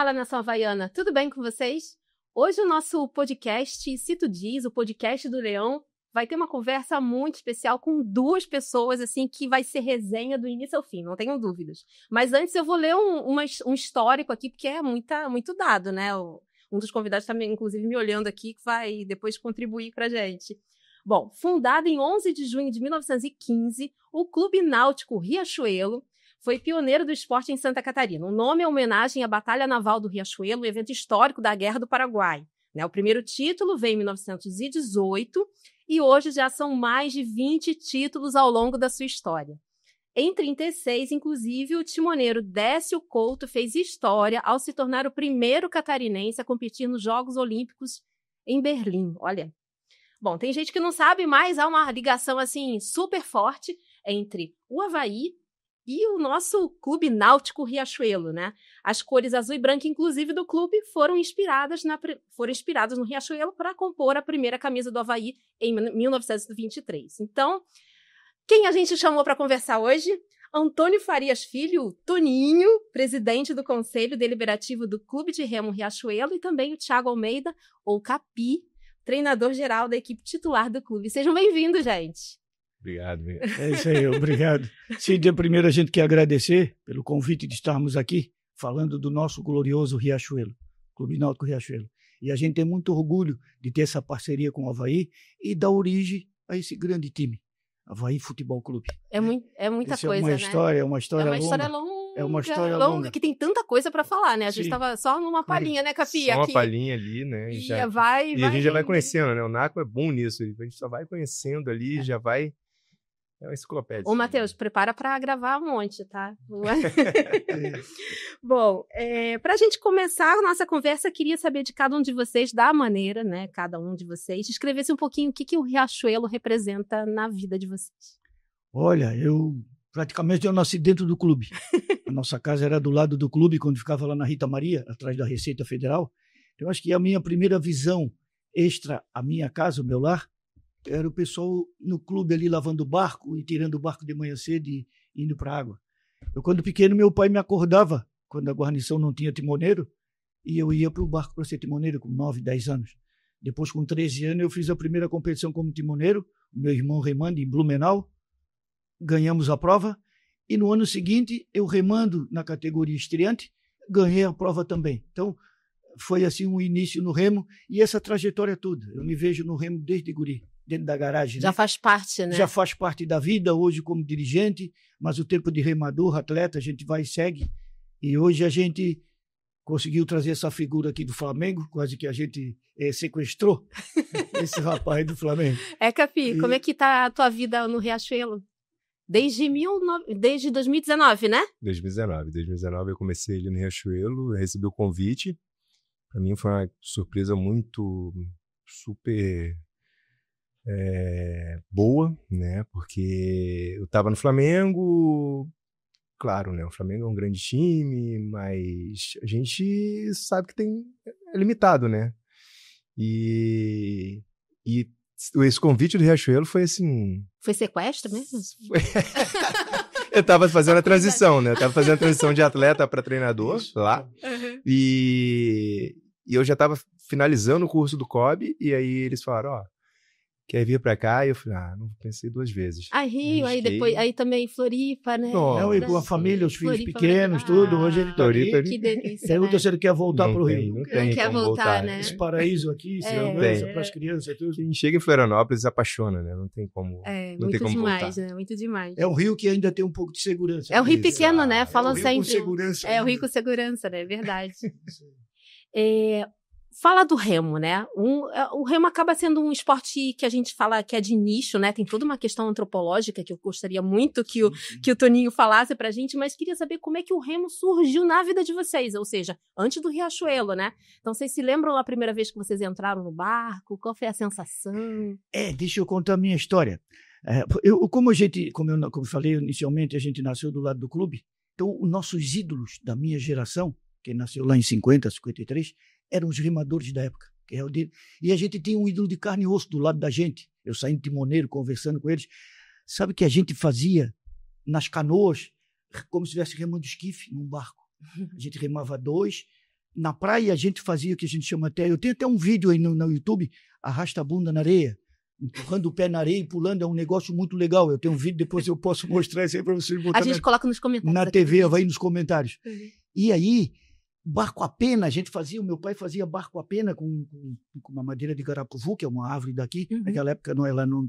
Fala, Nação Havaiana, tudo bem com vocês? Hoje o nosso podcast, Se Tu Diz, o podcast do Leão, vai ter uma conversa muito especial com duas pessoas, assim, que vai ser resenha do início ao fim, não tenham dúvidas. Mas antes eu vou ler um histórico aqui, porque é muito dado, né? Um dos convidados está, inclusive, me olhando aqui, que vai depois contribuir para a gente. Bom, fundado em 11 de junho de 1915, o Clube Náutico Riachuelo foi pioneiro do esporte em Santa Catarina. O nome é homenagem à Batalha Naval do Riachuelo, um evento histórico da Guerra do Paraguai. O primeiro título veio em 1918 e hoje já são mais de 20 títulos ao longo da sua história. Em 1936, inclusive, o timoneiro Décio Couto fez história ao se tornar o primeiro catarinense a competir nos Jogos Olímpicos em Berlim. Olha, bom, tem gente que não sabe, mas há uma ligação assim super forte entre o Avaí e o nosso Clube Náutico Riachuelo, né? As cores azul e branca, inclusive, do clube foram inspiradas no Riachuelo para compor a primeira camisa do Avaí em 1923. Então, quem a gente chamou para conversar hoje? Antônio Farias Filho, Toninho, presidente do Conselho Deliberativo do Clube de Remo Riachuelo, e também o Thiago Almeida, ou Capi, treinador-geral da equipe titular do clube. Sejam bem-vindos, gente. Obrigado. É isso aí, obrigado. Cíntia, primeiro a gente quer agradecer pelo convite de estarmos aqui falando do nosso glorioso Riachuelo, Clube Náutico Riachuelo. E a gente tem muito orgulho de ter essa parceria com o Avaí e dar origem a esse grande time, Avaí Futebol Clube. É muita Isso coisa, é uma né? História, É uma história longa. É uma história longa. Que tem tanta coisa para falar, né? A gente estava só numa palhinha, né, Capi? Só uma palhinha ali, né? E a gente já vai conhecendo, né? O Naco é bom nisso. A gente só vai conhecendo ali, já vai... É uma enciclopédia. Ô, Matheus, prepara para gravar um monte, tá? Bom, para a gente começar a nossa conversa, queria saber de cada um de vocês, da maneira, né? Cada um de vocês, escrevesse um pouquinho o que o Riachuelo representa na vida de vocês. Olha, praticamente eu nasci dentro do clube. A nossa casa era do lado do clube, quando ficava lá na Rita Maria, atrás da Receita Federal. Então, acho que a minha primeira visão extra à minha casa, o meu lar, era o pessoal no clube ali lavando o barco e tirando o barco de manhã cedo e indo para a água. Eu, quando pequeno, meu pai me acordava, quando a guarnição não tinha timoneiro, e eu ia para o barco para ser timoneiro, com 9, 10 anos. Depois, com 13 anos, eu fiz a primeira competição como timoneiro, o meu irmão remando em Blumenau, ganhamos a prova, e no ano seguinte, eu remando na categoria estreante, ganhei a prova também. Então, foi assim um início no remo, e essa trajetória toda. Eu me vejo no remo desde guri, dentro da garagem. Já, né? Faz parte, né? Já faz parte da vida, hoje como dirigente, mas o tempo de remador, atleta, a gente vai e segue. E hoje a gente conseguiu trazer essa figura aqui do Flamengo, quase que a gente sequestrou esse rapaz do Flamengo. Capi, como é que tá a tua vida no Riachuelo? Desde 2019, né? 2019 eu comecei ali no Riachuelo, recebi o convite. Para mim foi uma surpresa muito super boa, né? Porque eu estava no Flamengo, claro, né? O Flamengo é um grande time, mas a gente sabe que é limitado, né? E esse convite do Riachuelo foi assim... Foi sequestro mesmo? Eu estava fazendo a transição, né? Eu estava fazendo a transição de atleta para treinador lá. Uhum. E eu já estava finalizando o curso do COB, e aí eles falaram, quer vir pra cá? E eu falei, não pensei 2 vezes. Rio, aí também Floripa, né? Não, e com a família, os filhos Floripa, pequenos, tudo. Hoje ele tá ali. Que delícia, pergunta, né? Se ele quer voltar pro Rio. Não quer voltar, né? Esse paraíso aqui, para as crianças, tudo. Quem chega em Florianópolis se apaixona, né? Não tem como não tem como demais, voltar. Né? Muito demais. É o Rio que ainda tem um pouco de segurança. É o Rio pequeno, né? Falam sempre. É o Rio com segurança. É o Rio com segurança, né? É verdade. Fala do remo, né? O remo acaba sendo um esporte que a gente fala que é de nicho, né? Tem toda uma questão antropológica que eu gostaria muito que o Toninho falasse pra gente, mas queria saber como é que o remo surgiu na vida de vocês, ou seja, antes do Riachuelo, né? Então, vocês se lembram a primeira vez que vocês entraram no barco? Qual foi a sensação? Deixa eu contar a minha história. Como eu falei inicialmente, a gente nasceu do lado do clube, então os nossos ídolos da minha geração, que nasceu lá em 50, 53, eram os remadores da época. E a gente tinha um ídolo de carne e osso do lado da gente. Eu saindo timoneiro, conversando com eles. Sabe que a gente fazia nas canoas, como se estivesse remando esquife num barco. A gente remava 2, na praia a gente fazia o que a gente chama até... Eu tenho até um vídeo aí no YouTube, arrasta a bunda na areia, empurrando o pé na areia e pulando, é um negócio muito legal. Eu tenho um vídeo, depois eu posso mostrar isso aí para vocês botar. A gente coloca nos comentários. Na TV, vai nos comentários. E aí, barco a pena, a gente fazia, o meu pai fazia barco a pena com uma madeira de garapuvu, que é uma árvore daqui. Naquela época ela não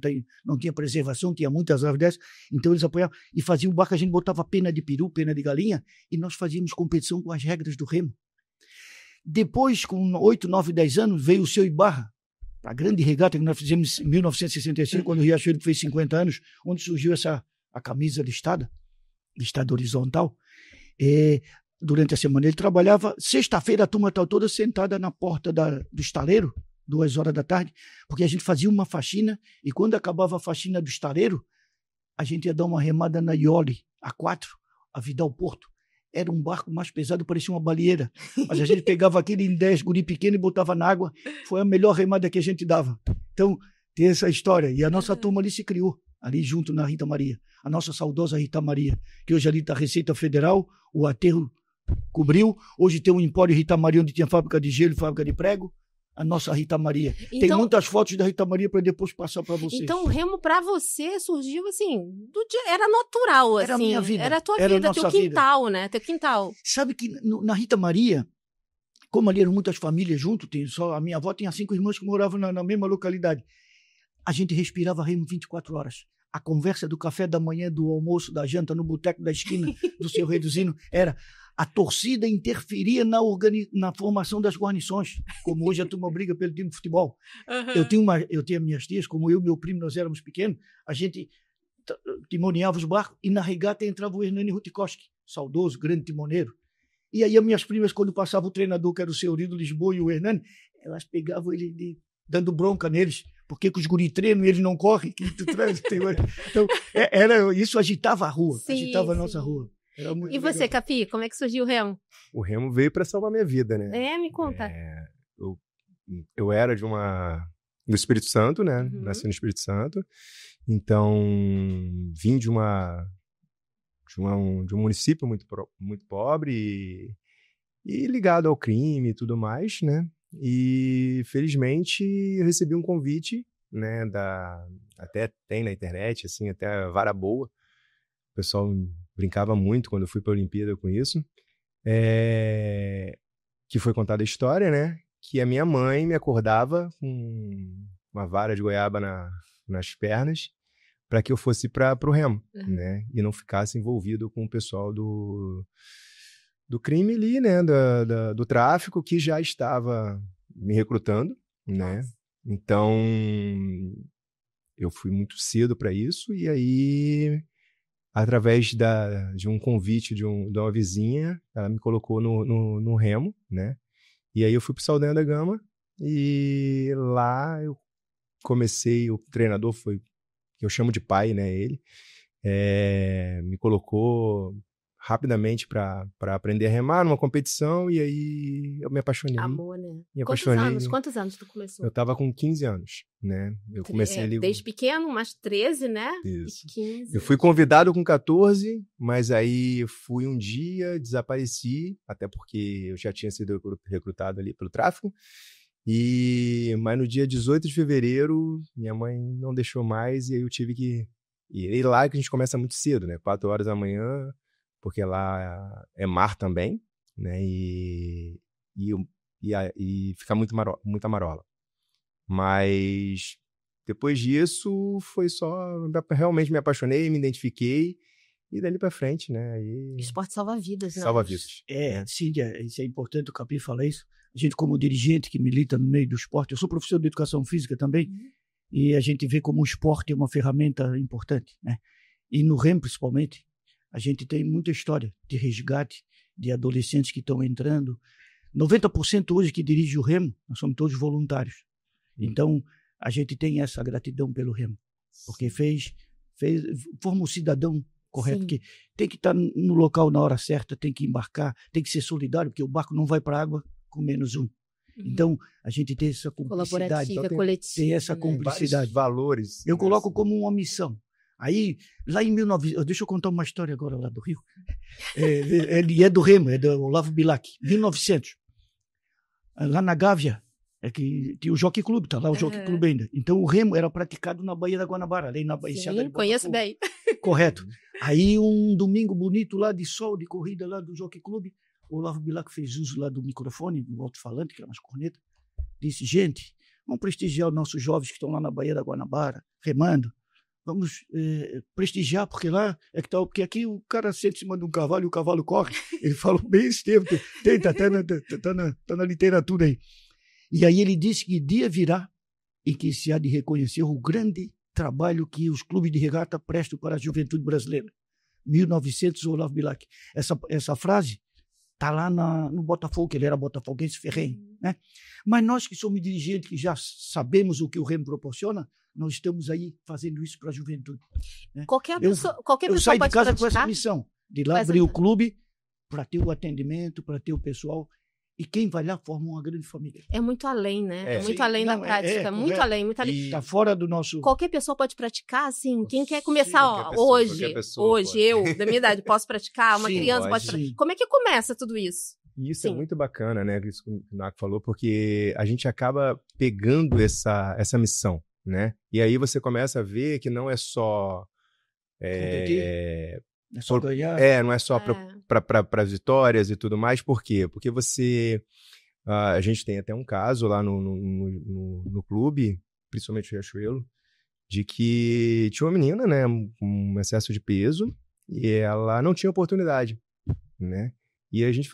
tinha preservação, tinha muitas árvores dessas. Então eles apoiavam e faziam o barco, a gente botava pena de peru, pena de galinha, e nós fazíamos competição com as regras do remo. Depois, com 8, 9, 10 anos, veio o Seu Ibarra, a grande regata que nós fizemos em 1965, quando o Riachuelo fez 50 anos, onde surgiu a camisa listada horizontal. Durante a semana ele trabalhava, sexta-feira a turma estava toda sentada na porta do estaleiro, 2h da tarde, porque a gente fazia uma faxina, e quando acabava a faxina do estaleiro, a gente ia dar uma remada na Iole, a 4, a Vidal Porto. Era um barco mais pesado, parecia uma baleeira. Mas a gente pegava aquele em 10 guri pequeno e botava na água. Foi a melhor remada que a gente dava. Então, tem essa história. E a nossa turma ali se criou, ali junto na Rita Maria. A nossa saudosa Rita Maria, que hoje ali está a Receita Federal, o aterro cobriu. Hoje tem um empório Rita Maria, onde tinha fábrica de gelo e fábrica de prego. A nossa Rita Maria. Então, tem muitas fotos da Rita Maria para depois passar para vocês. Então o remo para você surgiu assim, era natural, assim. Era a minha vida. Era a tua vida, teu quintal, né? Teu quintal. Sabe que na Rita Maria, como ali eram muitas famílias junto, a minha avó tinha 5 irmãs que moravam na mesma localidade. A gente respirava remo 24 horas. A conversa do café da manhã, do almoço, da janta, no boteco da esquina do seu Reduzino, era... A torcida interferia na formação das guarnições, como hoje a turma briga pelo time de futebol. Eu tinha minhas tias, como eu e meu primo, nós éramos pequenos, a gente timoneava os barcos e na regata entrava o Hernani Rutikoski, saudoso, grande timoneiro. E aí as minhas primas, quando passava o treinador, que era o seu Eurido Lisboa e o Hernani, elas pegavam ele dando bronca neles, porque os guri treinam e eles não correm. Então, isso agitava a rua, agitava a nossa rua. E você, legal. Capi, como é que surgiu o remo? O remo veio para salvar minha vida, né? Me conta. Eu era do Espírito Santo, né? Nasci no Espírito Santo. Então, vim de um município muito pobre e ligado ao crime e tudo mais, né? E, felizmente, eu recebi um convite, né? Até tem na internet, assim, até a Vara Boa. O pessoal brincava muito quando eu fui para a Olimpíada com isso. Que foi contada a história, né? Que a minha mãe me acordava com uma vara de goiaba nas pernas para que eu fosse para o remo, né? E não ficasse envolvido com o pessoal do crime ali, né? Do tráfico, que já estava me recrutando, né? Então, eu fui muito cedo para isso e aí... Através de um convite de uma vizinha, ela me colocou no remo, né? E aí eu fui pro Saldanha da Gama e lá eu comecei, o treinador foi, que eu chamo de pai, né, ele, me colocou rapidamente para aprender a remar numa competição e aí eu me apaixonei. Amor, né? Quantos Quantos anos tu começou? Eu tava com 15 anos, né? Eu comecei ali... Desde pequeno, mas 13, né? Isso. 15. Eu fui convidado com 14, mas aí fui um dia, desapareci, até porque eu já tinha sido recrutado ali pelo tráfico. Mas no dia 18 de fevereiro, minha mãe não deixou mais e aí eu tive que ir. E lá que a gente começa muito cedo, né? 4 horas da manhã, porque lá é mar também, né? E fica muita marola. Mas depois disso foi só... Realmente me apaixonei, me identifiquei e dali pra frente, né? O esporte salva vidas, né? Salva vidas. Cíndia, isso é importante, o Capi fala isso. A gente, como dirigente que milita no meio do esporte, eu sou professor de educação física também, e a gente vê como o esporte é uma ferramenta importante, né? E no remo, principalmente, a gente tem muita história de resgate de adolescentes que estão entrando. 90% hoje que dirige o remo, nós somos todos voluntários. Então, a gente tem essa gratidão pelo remo, porque forma um cidadão correto, que tem que estar no local na hora certa, tem que embarcar, tem que ser solidário, porque o barco não vai para a água com menos um. Então, a gente tem essa cumplicidade. Colaborativa, coletiva. Tem essa cumplicidade. Valores. Eu coloco como uma missão. Aí, lá em 1900... Deixa eu contar uma história agora lá do Rio. Ele é do remo, é do Olavo Bilac. 1900. lá na Gávea, que tinha o Jockey Club, tá lá o Jockey Club ainda. Então o remo era praticado na Baía da Guanabara, ali na Baixada de Botafogo. Conheço bem. Correto. Aí um domingo bonito lá de sol, de corrida lá do Jockey Club, o Olavo Bilac fez uso lá do microfone, do alto-falante, que era umas cornetas, disse, gente, vamos prestigiar os nossos jovens que estão lá na Baía da Guanabara, remando. Vamos prestigiar, porque lá é que tá, porque aqui o cara senta em cima de um cavalo e o cavalo corre. Ele falou bem esse tempo, tá na literatura aí. E aí ele disse que dia virá em que se há de reconhecer o grande trabalho que os clubes de regata prestam para a juventude brasileira. 1900, Olavo Bilac. Essa frase está lá no Botafogo, que ele era botafoguense ferrenho. Né? Mas nós que somos dirigentes, que já sabemos o que o remo proporciona, nós estamos aí fazendo isso para a juventude. Né? Qualquer pessoa eu saí de casa praticar com essa missão, de lá abrir o clube para ter o atendimento, para ter o pessoal. E quem vai lá forma uma grande família. É muito além, né? É muito além da prática. Muito além, muito além. Está fora do nosso... Qualquer pessoa pode praticar, assim. Quem quer começar hoje, eu, da minha idade, posso praticar? Uma criança pode praticar. Como é que começa tudo isso? Isso é muito bacana, né? Isso que o Naco falou, porque a gente acaba pegando essa missão, né? E aí você começa a ver que não é só... É só ganhar. Não é só para as vitórias e tudo mais. Por quê? Porque a gente tem até um caso lá no clube, principalmente o Riachuelo, de que tinha uma menina, né, com excesso de peso, e ela não tinha oportunidade, né? E a gente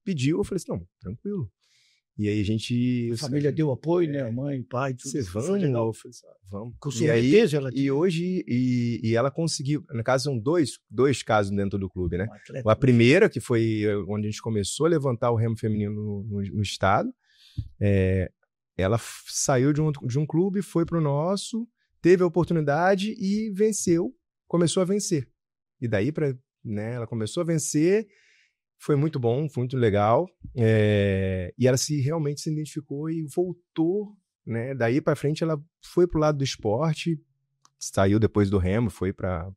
pediu, eu falei assim, não, tranquilo. E aí a família deu apoio, né? A mãe, o pai, tudo. Vocês vão? Eu falei assim, vamos. Com certeza ela tinha. E hoje, e ela conseguiu, no caso são dois casos dentro do clube, né? A primeira, que foi onde a gente começou a levantar o remo feminino no estado, ela saiu de um clube, foi pro nosso, teve a oportunidade e venceu, começou a vencer. E daí, ela começou a vencer. Foi muito bom, foi muito legal, e ela realmente se identificou e voltou, né? Daí para frente ela foi pro lado do esporte, saiu depois do remo, foi para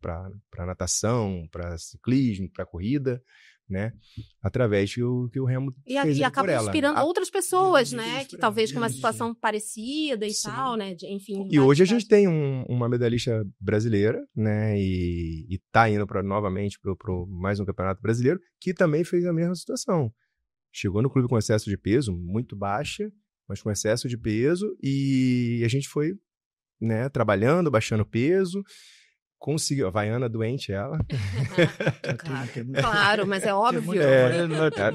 natação, para ciclismo, para corrida, né? Através que o remo fez e acaba por ela. Inspirando outras pessoas, né? Que talvez com uma situação parecida e tal, né? Enfim. E hoje a gente tem uma medalhista brasileira, né? E tá indo novamente pro mais um campeonato brasileiro, que também fez a mesma situação. Chegou no clube com excesso de peso, muito baixa, mas com excesso de peso, e a gente foi, né, trabalhando, baixando peso. Conseguiu, a Havaiana doente, ela. Claro, mas é óbvio.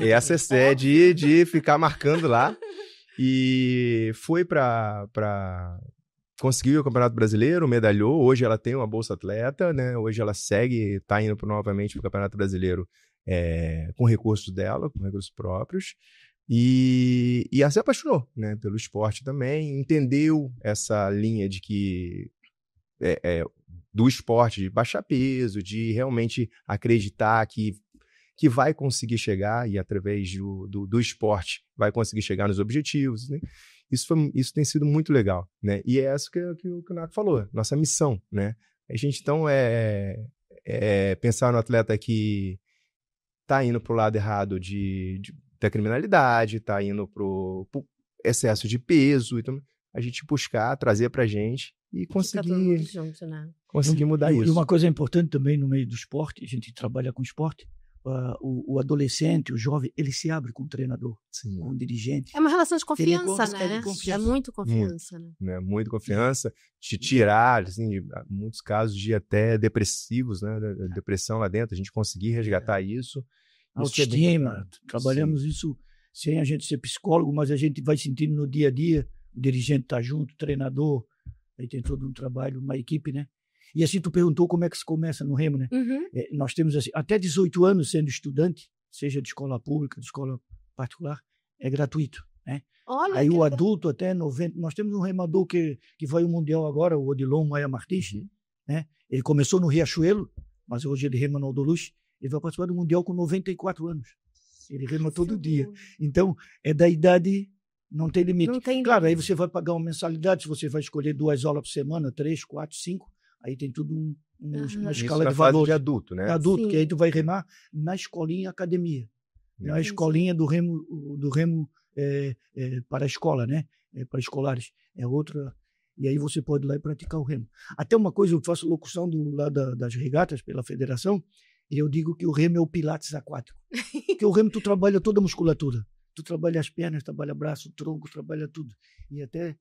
E essa é de ficar marcando lá. E foi conseguiu o Campeonato Brasileiro, medalhou. Hoje ela tem uma bolsa atleta, né? Hoje ela está indo novamente para o Campeonato Brasileiro com recursos dela, com recursos próprios. E ela se apaixonou, né, pelo esporte também, entendeu essa linha de que do esporte, de baixar peso, de realmente acreditar que vai conseguir chegar, e através do esporte vai conseguir chegar nos objetivos, né? Isso tem sido muito legal, né? E é isso que o Naco falou, nossa missão, né? A gente, então, pensar no atleta que está indo para o lado errado da criminalidade, está indo pro excesso de peso, então a gente buscar, trazer para a gente e conseguir, junto, né? conseguir mudar isso. E uma coisa importante também no meio do esporte, a gente trabalha com esporte, o adolescente, o jovem, ele se abre com o treinador, com o dirigente. É uma relação de confiança, né? É muito confiança, né? Muito confiança, te tirar, assim, de muitos casos de até depressivos, né? Depressão lá dentro, a gente conseguir resgatar isso. Autoestima, trabalhamos isso sem a gente ser psicólogo, mas a gente vai sentindo no dia a dia, o dirigente está junto, o treinador, aí tem todo um trabalho, uma equipe, né? E assim, tu perguntou como é que se começa no remo, né? Nós temos assim, até 18 anos sendo estudante, seja de escola pública, de escola particular, é gratuito, né? Olha, aí o adulto até 90, nós temos um remador que vai ao Mundial agora, o Odilon Maia Martins, né? Ele começou no Riachuelo, mas hoje ele rema no Aldoluz, ele vai participar do Mundial com 94 anos. Ele rema todo dia. Então, é da idade... Não tem limite. Não tem... Claro, aí você vai pagar uma mensalidade, se você vai escolher 2 aulas por semana, 3, 4, 5, aí tem tudo uma escala de valor. De adulto, né? Adulto, que aí tu vai remar na escolinha academia. Na escolinha do remo para a escola, né? Para escolares. É outra. E aí você pode ir lá e praticar o remo. Até uma coisa, eu faço locução lá das regatas pela federação, e eu digo que o remo é o pilates aquático. Porque o remo tu trabalha toda a musculatura. Tu trabalha as pernas, trabalha braço, tronco, trabalha tudo. E até...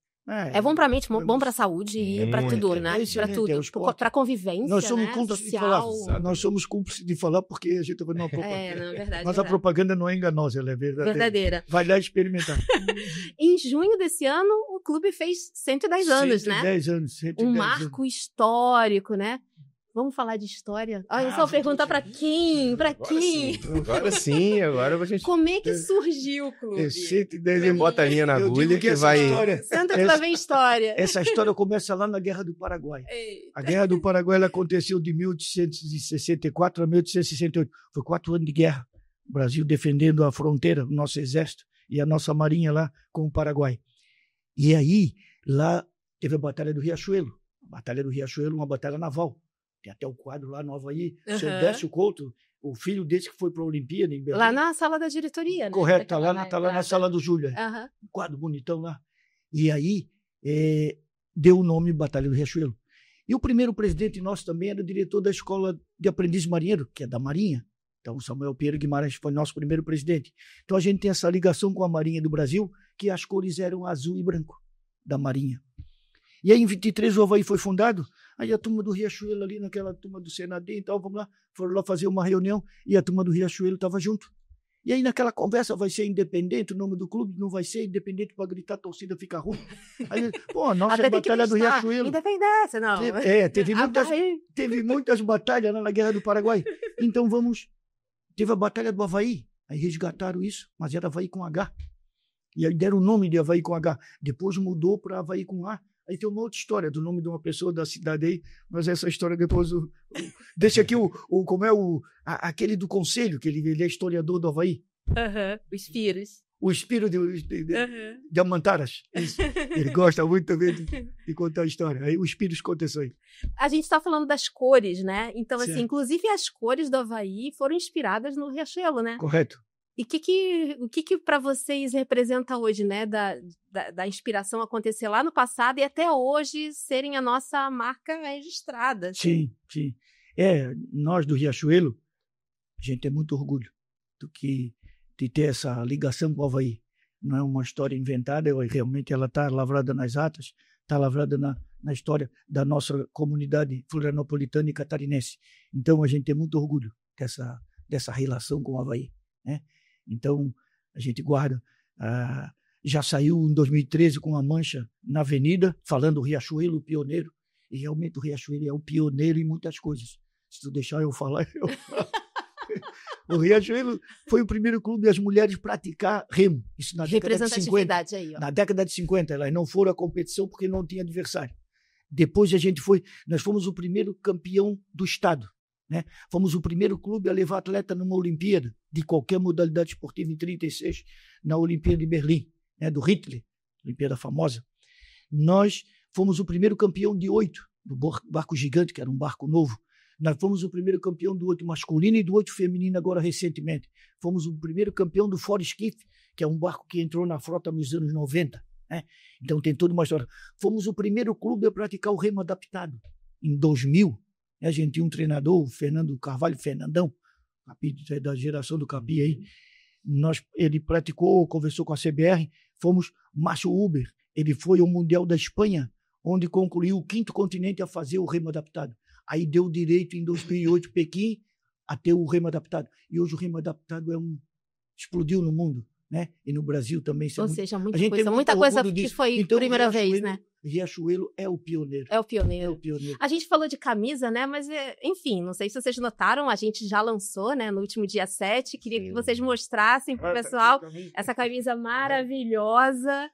É bom para a mente, bom para a saúde e para tudo, né? Para tudo. Para convivência, nós somos né? cúmplices Social. de falar. Nós somos cúmplices de falar porque a gente vai numa propaganda. Não, é verdade. Mas a propaganda não é enganosa, ela é verdadeira. Vai lá experimentar. Em junho desse ano, o clube fez 110 anos, né? 110 anos. Um marco histórico, né? Vamos falar de história? Olha, só perguntar para quem? Para quem? Agora sim, agora a gente... Como é que surgiu o clube? 110 anos. Bota a linha na agulha que vai... Senta que lá vem história. Essa história começa lá na Guerra do Paraguai. Eita. A Guerra do Paraguai ela aconteceu de 1864 a 1868. Foi 4 anos de guerra. O Brasil defendendo a fronteira, o nosso exército e a nossa marinha lá com o Paraguai. E aí, lá teve a Batalha do Riachuelo. A Batalha do Riachuelo, uma batalha naval. Tem até o quadro lá no Havaí. O seu Décio Couto, o filho desse que foi para a Olimpíada em Berlim. Lá na sala da diretoria, né? Correto, está lá na sala do Júlia. Um quadro bonitão lá. E aí deu o nome Batalha do Riachuelo. E o primeiro presidente nosso também era diretor da Escola de Aprendiz Marinheiro, que é da Marinha. Então, Samuel Pinheiro Guimarães foi nosso primeiro presidente. Então, a gente tem essa ligação com a Marinha do Brasil, que as cores eram azul e branco da Marinha. E aí, em 23, o Havaí foi fundado. Aí a turma do Riachuelo ali, naquela turma do Senadem e tal, vamos lá, foram lá fazer uma reunião e a turma do Riachuelo estava junto. E aí, naquela conversa, vai ser independente, o nome do clube não vai ser independente para gritar, a torcida fica ruim. Aí, pô, a nossa Batalha do Riachuelo. Independência, não. Teve muitas batalhas lá na Guerra do Paraguai. Então, teve a Batalha do Havaí. Aí resgataram isso, mas era Havaí com H. E aí deram o nome de Havaí com H. Depois mudou para Havaí com A. Aí tem uma outra história do nome de uma pessoa da cidade aí, mas essa história depois... Deixa aqui como é aquele do conselho, que ele é historiador do Havaí. O Spiros. O Espírito de Amantaras. Isso. Ele gosta muito também de contar a história. Aí o Espírito conta isso aí. A gente está falando das cores, né? Então, certo. Assim, inclusive as cores do Havaí foram inspiradas no Riachuelo, né? Correto. E o que para vocês representa hoje, né? Da inspiração acontecer lá no passado e até hoje serem a nossa marca registrada. Assim. Sim. Nós do Riachuelo, a gente tem muito orgulho de ter essa ligação com o Havaí. Não é uma história inventada, realmente ela está lavrada nas atas, está lavrada na história da nossa comunidade florianopolitana e catarinense. Então, a gente tem muito orgulho dessa relação com o Havaí, né? Então, a gente guarda. Já saiu em 2013 com a mancha na avenida, falando o Riachuelo, o pioneiro. E realmente o Riachuelo é o pioneiro em muitas coisas. Se tu deixar eu falar, eu falo. O Riachuelo foi o primeiro clube das mulheres praticar remo. Isso na década de 50. Aí, ó. Na década de 50, elas não foram à competição porque não tinha adversário. Depois nós fomos o primeiro campeão do estado, né? Fomos o primeiro clube a levar atleta numa Olimpíada, de qualquer modalidade esportiva, em 1936, na Olimpíada de Berlim, né? Do Hitler, Olimpíada famosa. Nós fomos o primeiro campeão de 8, do barco gigante, que era um barco novo. Nós fomos o primeiro campeão do 8 masculino e do 8 feminino agora recentemente. Fomos o primeiro campeão do Ford Skiff, que é um barco que entrou na frota nos anos 90. Né? Então tem toda uma história. Fomos o primeiro clube a praticar o remo adaptado. Em 2000, a gente tinha um treinador, o Fernando Carvalho, Fernandão, da geração do Capi aí. Ele praticou, conversou com a CBR, fomos Márcio Uber. Ele foi ao Mundial da Espanha, onde concluiu o 5º continente a fazer o remo adaptado. Aí deu direito em 2008, Pequim, a ter o remo adaptado. E hoje o remo adaptado explodiu no mundo, né? E no Brasil também. Ou seja, muita coisa que foi então, primeira vez, né? Riachuelo é o pioneiro. É o pioneiro. A gente falou de camisa, né? Mas, enfim, não sei se vocês notaram, a gente já lançou, né? No último dia 7. Queria que vocês mostrassem pro pessoal essa camisa maravilhosa.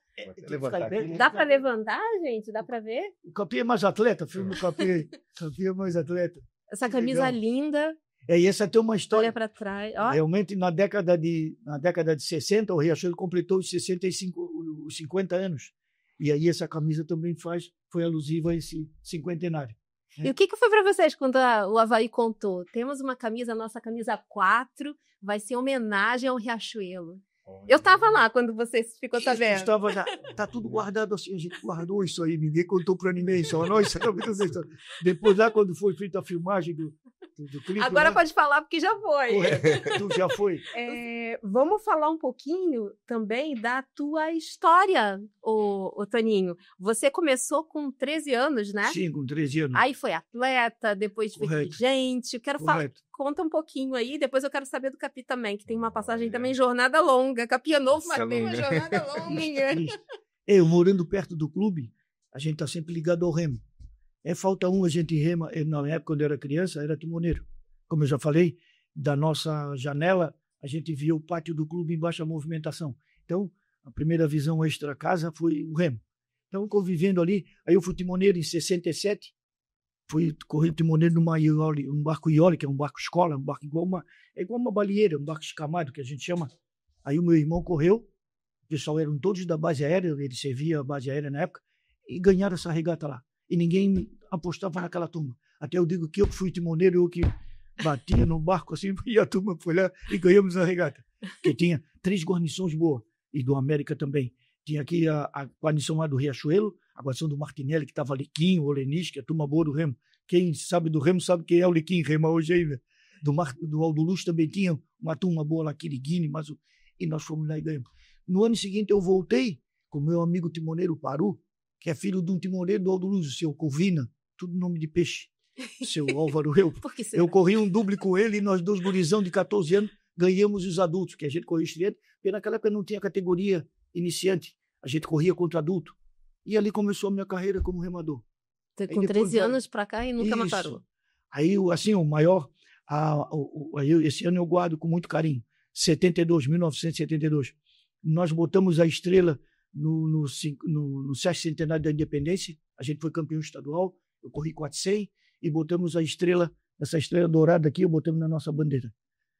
Dá para levantar, gente? Dá para ver? O Capi é mais atleta, filme do Capi. Capi é mais atleta. Essa camisa linda. E essa tem uma história. Olha para trás. Ó. Realmente, na década de 60, o Riachuelo completou os 50 anos. E aí essa camisa também foi alusiva a esse cinquentenário. E o que foi para vocês quando o Havaí contou? Temos uma camisa, nossa camisa 4, vai ser homenagem ao Riachuelo. Eu estava lá quando você ficou sabendo. Estava lá, tá tudo guardado assim, a gente guardou isso aí, ninguém contou para ninguém, só nós sabemos essa história. Depois lá, quando foi feita a filmagem do clipe... Agora lá, pode falar, porque já foi. Tu já foi. Vamos falar um pouquinho também da tua história, ô Toninho. Você começou com 13 anos, né? Sim, com 13 anos. Aí foi atleta, depois foi dirigente. Quero falar, conta um pouquinho aí, depois eu quero saber do Capi também, que tem uma passagem também, jornada longa. Capi é novo, mas tem uma jornada longa. Eu, morando perto do clube, a gente tá sempre ligado ao remo. Falta a gente rema. Na época, quando eu era criança, era timoneiro. Como eu já falei, da nossa janela, a gente via o pátio do clube embaixo da movimentação. Então, a primeira visão extra-casa foi o remo. Então, convivendo ali, aí eu fui timoneiro em 67, fui correr timoneiro numa Iole, um barco Iole, que é um barco escola, um barco igual uma baleeira, um barco escamado, que a gente chama. Aí o meu irmão correu, o pessoal eram todos da base aérea, ele servia a base aérea na época, e ganharam essa regata lá. E ninguém apostava naquela turma. Até eu digo que eu fui timoneiro, eu que batia no barco assim, e a turma foi lá e ganhamos a regata. Porque tinha 3 guarnições boas, e do América também. Tinha aqui a guarnição lá do Riachuelo, a guarnição do Martinelli, que estava Liquinho, o Lenis, que é a turma boa do remo. Quem sabe do remo sabe quem é o Liquinho, rema hoje ainda. Do Aldo Luz também tinha uma turma boa lá, Quiriguini, e nós fomos lá e ganhamos. No ano seguinte eu voltei com meu amigo timoneiro Paru, que é filho de um timoneiro do Aldo Luz, o seu Covina, tudo nome de peixe, seu Álvaro eu corri um duble com ele e nós 2 gurizão de 14 anos ganhamos os adultos, que a gente corria estreante, porque naquela época não tinha categoria iniciante, a gente corria contra adulto. E ali começou a minha carreira como remador. Com 13 anos pra cá e nunca mais parou. Aí, assim, o maior, esse ano eu guardo com muito carinho, 1972. Nós botamos a estrela no sexcentenário da Independência, a gente foi campeão estadual, eu corri 400 e botamos a estrela, essa estrela dourada aqui, eu botamos na nossa bandeira.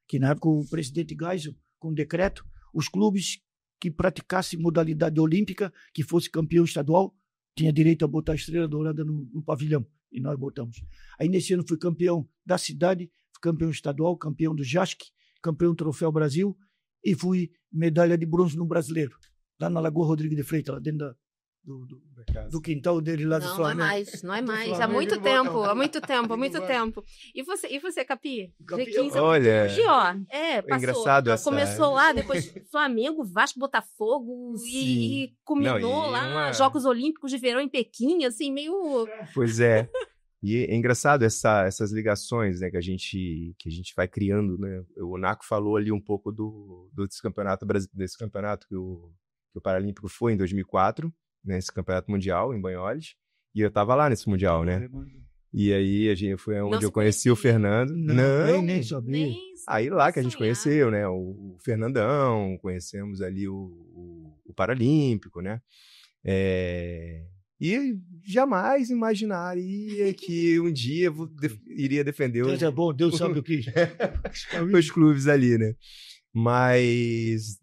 Que na época o presidente Geisel, com decreto, os clubes que praticassem modalidade olímpica, que fosse campeão estadual, tinha direito a botar a estrela dourada no pavilhão, e nós botamos. Aí nesse ano fui campeão da cidade, fui campeão estadual, campeão do JASC, campeão do Troféu Brasil, e fui medalha de bronze no Brasileiro, lá na Lagoa Rodrigo de Freitas, lá dentro do quintal dele lá do Flamengo. Não é mais. Há muito tempo. E você, Capi? Olha, passou, engraçado essa... Começou lá, depois Flamengo, Vasco, Botafogo, e culminou lá, Jogos Olímpicos de Verão em Pequim, assim, meio... Pois é. E é engraçado essas ligações, né, que a gente vai criando, né? O Naco falou ali um pouco desse campeonato que o Paralímpico foi em 2004, nesse campeonato mundial em Banholes, e eu tava lá nesse mundial, né? E aí foi onde eu conheci o Fernando. Nem sabia. Aí lá que a gente conheceu, né? O Fernandão, conhecemos ali o Paralímpico, né? E jamais imaginaria que um dia iria defender Deus é bom, Deus sabe o que. os clubes ali, né? Mas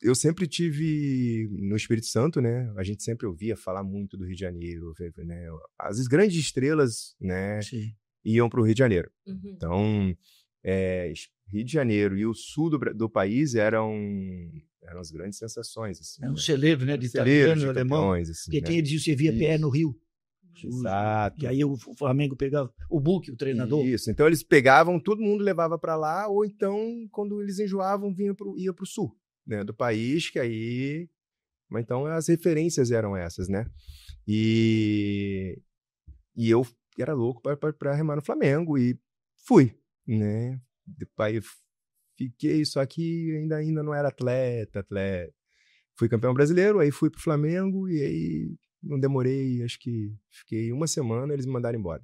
eu sempre tive no Espírito Santo, né? A gente sempre ouvia falar muito do Rio de Janeiro, né? As grandes estrelas, né? Sim. Iam para o Rio de Janeiro. Uhum. Então, Rio de Janeiro e o sul do país eram as grandes sensações. Assim, um celeiro, né? De italiano e alemão. Assim, porque eles iam servir a PR no Rio. Exato. E aí o Flamengo pegava o Buque, o treinador. Isso. Então eles pegavam, todo mundo levava para lá, ou então, quando eles enjoavam, ia para o sul, né, do país, que aí... Mas então as referências eram essas, né? E eu era louco para remar no Flamengo e fui, né? Depois fiquei, só que ainda não era atleta. Fui campeão brasileiro, aí fui pro Flamengo e aí não demorei, acho que fiquei uma semana, eles me mandaram embora.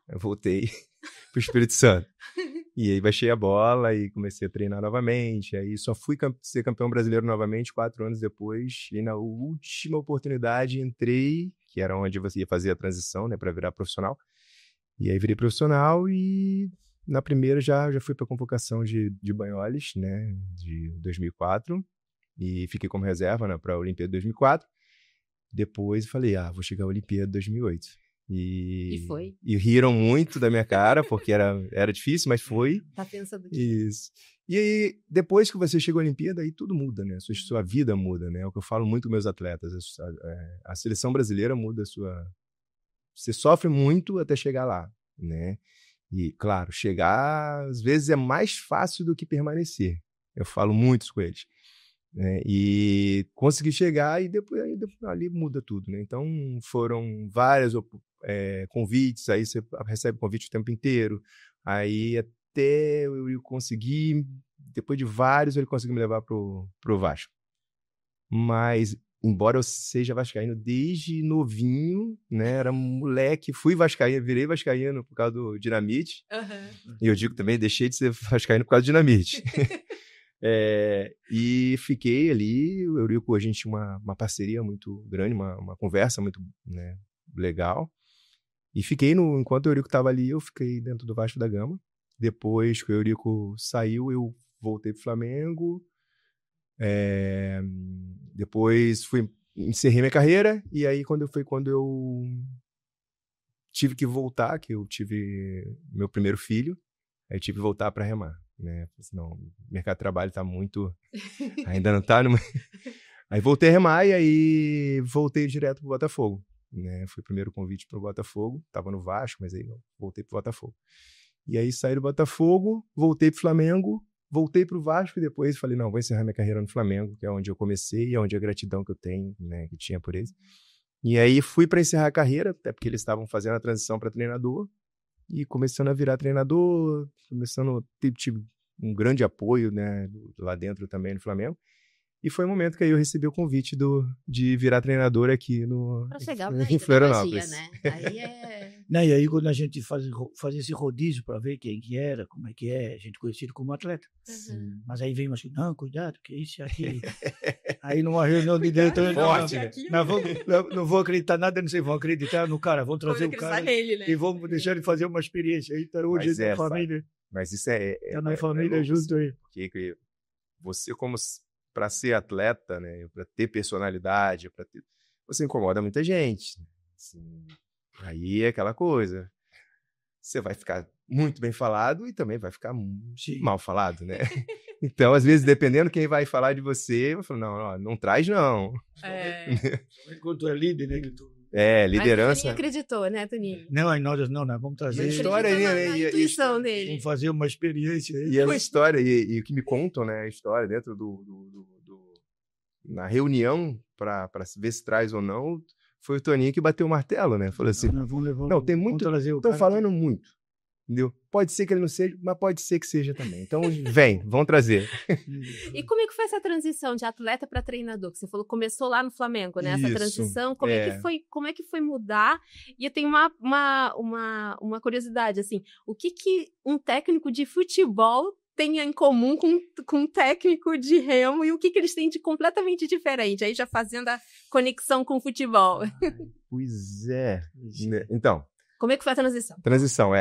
Eu voltei pro Espírito Santo. E aí baixei a bola e comecei a treinar novamente. Aí só fui ser campeão brasileiro novamente 4 anos depois. E na última oportunidade entrei, que era onde você ia fazer a transição, né, para virar profissional. E aí virei profissional e na primeira já fui para a convocação de Banholes, né, de 2004. E fiquei como reserva, né, para a Olimpíada de 2004. Depois falei, vou chegar à Olimpíada de 2008. E foi. E riram muito da minha cara, porque era difícil, mas foi. Tá pensando isso. E aí, depois que você chega à Olimpíada, aí tudo muda, né? Sua vida muda, né? É o que eu falo muito com meus atletas. A seleção brasileira muda a sua... Você sofre muito até chegar lá, né? E, claro, chegar, às vezes, é mais fácil do que permanecer. Eu falo muito com eles. Né? E conseguir chegar e depois ali muda tudo, né? Então, foram vários convites, aí você recebe convite o tempo inteiro. Aí, até eu conseguir, depois de vários, ele conseguiu me levar pro Vasco. Mas... embora eu seja vascaíno desde novinho, né? Era moleque, fui vascaíno, virei vascaíno por causa do Dinamite. E eu digo também, deixei de ser vascaíno por causa do Dinamite. E fiquei ali, o Eurico, a gente tinha uma parceria muito grande, uma conversa muito, né, legal. E fiquei, enquanto o Eurico estava ali, eu fiquei dentro do Vasco da Gama. Depois que o Eurico saiu, eu voltei pro Flamengo. Depois encerrei minha carreira, e aí quando eu tive que voltar, que eu tive meu primeiro filho, aí tive que voltar para remar, né? Senão o mercado de trabalho tá muito... ainda não tá... Aí voltei a remar e aí voltei direto pro Botafogo, né? Foi o primeiro convite pro Botafogo, tava no Vasco, mas aí eu voltei pro Botafogo. E aí saí do Botafogo, voltei pro Flamengo, voltei pro Vasco e depois falei, não, vou encerrar minha carreira no Flamengo, que é onde eu comecei e é onde a gratidão que eu tenho, né, que tinha por eles. E aí fui para encerrar a carreira, até porque eles estavam fazendo a transição para treinador, e começando a virar treinador, tive um grande apoio, né, lá dentro também no Flamengo. E foi o momento que aí eu recebi o convite de virar treinador aqui pra chegar em Florianópolis. Magia, né? Aí é... Não, e aí quando a gente faz esse rodízio para ver quem que era, como é que é, a gente conhecido como atleta. Mas aí vem assim, não, cuidado, que isso e aquilo. Aí numa reunião de diretor, não vou acreditar nada, não sei, vão acreditar no cara, vão trazer o cara nele, né? e vão deixar ele fazer uma experiência. Aí tá hoje da família. Mas isso tá na família junto aí. Porque você para ser atleta, né, para ter personalidade, você incomoda muita gente. Assim, aí é aquela coisa. Você vai ficar muito bem falado e também vai ficar mal falado, né? Então, às vezes, dependendo quem vai falar de você, eu falo, não traz não. Enquanto é líder, né? Liderança. Mas o Toninho acreditou, né, Toninho? Não, aí nós vamos trazer. A história aí, né? A intuição dele. Vamos fazer uma experiência aí. E a história, e o que me contam, né? A história dentro na reunião, para ver se traz ou não, foi o Toninho que bateu o martelo, né? Falou assim: não, tem muito. Estão falando muito. Entendeu? Pode ser que ele não seja, mas pode ser que seja também. Então, vão trazer. E como é que foi essa transição de atleta para treinador? Que você falou, começou lá no Flamengo, né? Essa transição, como é que foi mudar? E eu tenho uma curiosidade, assim, o que um técnico de futebol tem em comum com um técnico de remo e o que eles têm de completamente diferente? Aí já fazendo a conexão com o futebol. Pois é. Então. Como é que foi a transição?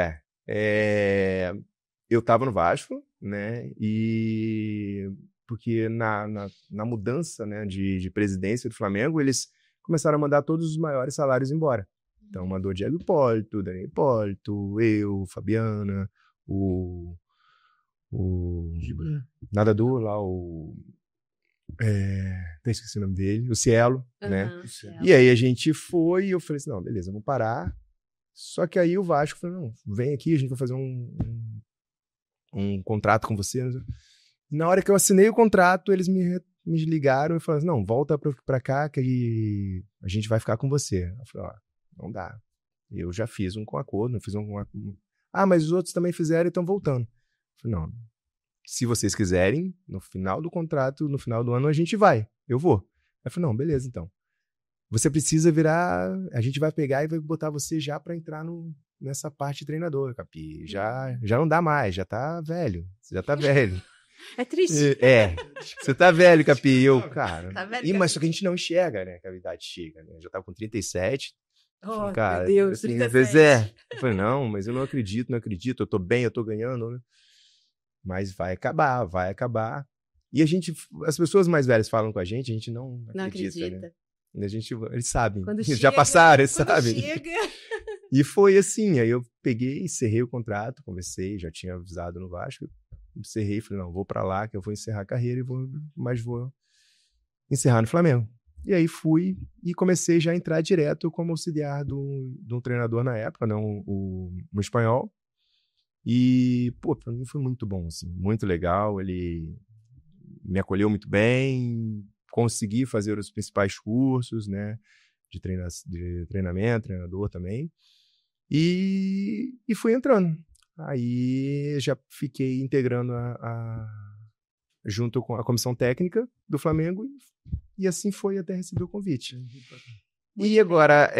Eu estava no Vasco, né? E porque na mudança, né, de presidência do Flamengo, eles começaram a mandar todos os maiores salários embora. Então mandou Diego Hipólito, Daniel Hipólito, eu, Fabiana, o nadador lá, até esqueci o nome dele, o Cielo, né? Cielo. E aí a gente foi e eu falei assim, não, beleza, vamos parar. Só que aí o Vasco falou, não, vem aqui, a gente vai fazer um contrato com você. Na hora que eu assinei o contrato, eles me ligaram e falaram, não, volta pra cá que a gente vai ficar com você. Eu falei, não dá. Eu já fiz um acordo, não fiz mas os outros também fizeram e estão voltando. Eu falei, não, se vocês quiserem, no final do contrato, no final do ano, a gente vai, eu vou. Eu falei, não, beleza, então. Você precisa a gente vai pegar e vai botar você já para entrar nessa parte de treinador, Capi. Já não dá mais, já tá velho. Você já tá velho. É triste. Você tá velho, Capi. E eu, cara... Tá velho, mas só que a gente não enxerga, né, que a idade chega, né? Eu já tava com 37. Cara, meu Deus, assim, às vezes eu falei, não, mas eu não acredito, eu tô bem, eu tô ganhando, né? Mas vai acabar. E as pessoas mais velhas falam com a gente não acredita. Né? Eles sabem. Já passaram, eles sabem. Chega... E foi assim, aí eu peguei, encerrei o contrato, conversei, já tinha avisado no Vasco, encerrei, falei, não, vou pra lá que eu vou encerrar a carreira mas vou encerrar no Flamengo. E aí fui e comecei já a entrar direto como auxiliar de um treinador na época, né, um espanhol. E, pô, pra mim foi muito bom, assim, muito legal, ele me acolheu muito bem, consegui fazer os principais cursos, né, de treinamento, treinador também, e fui entrando. Aí já fiquei integrando junto com a comissão técnica do Flamengo e assim foi até receber o convite. E agora...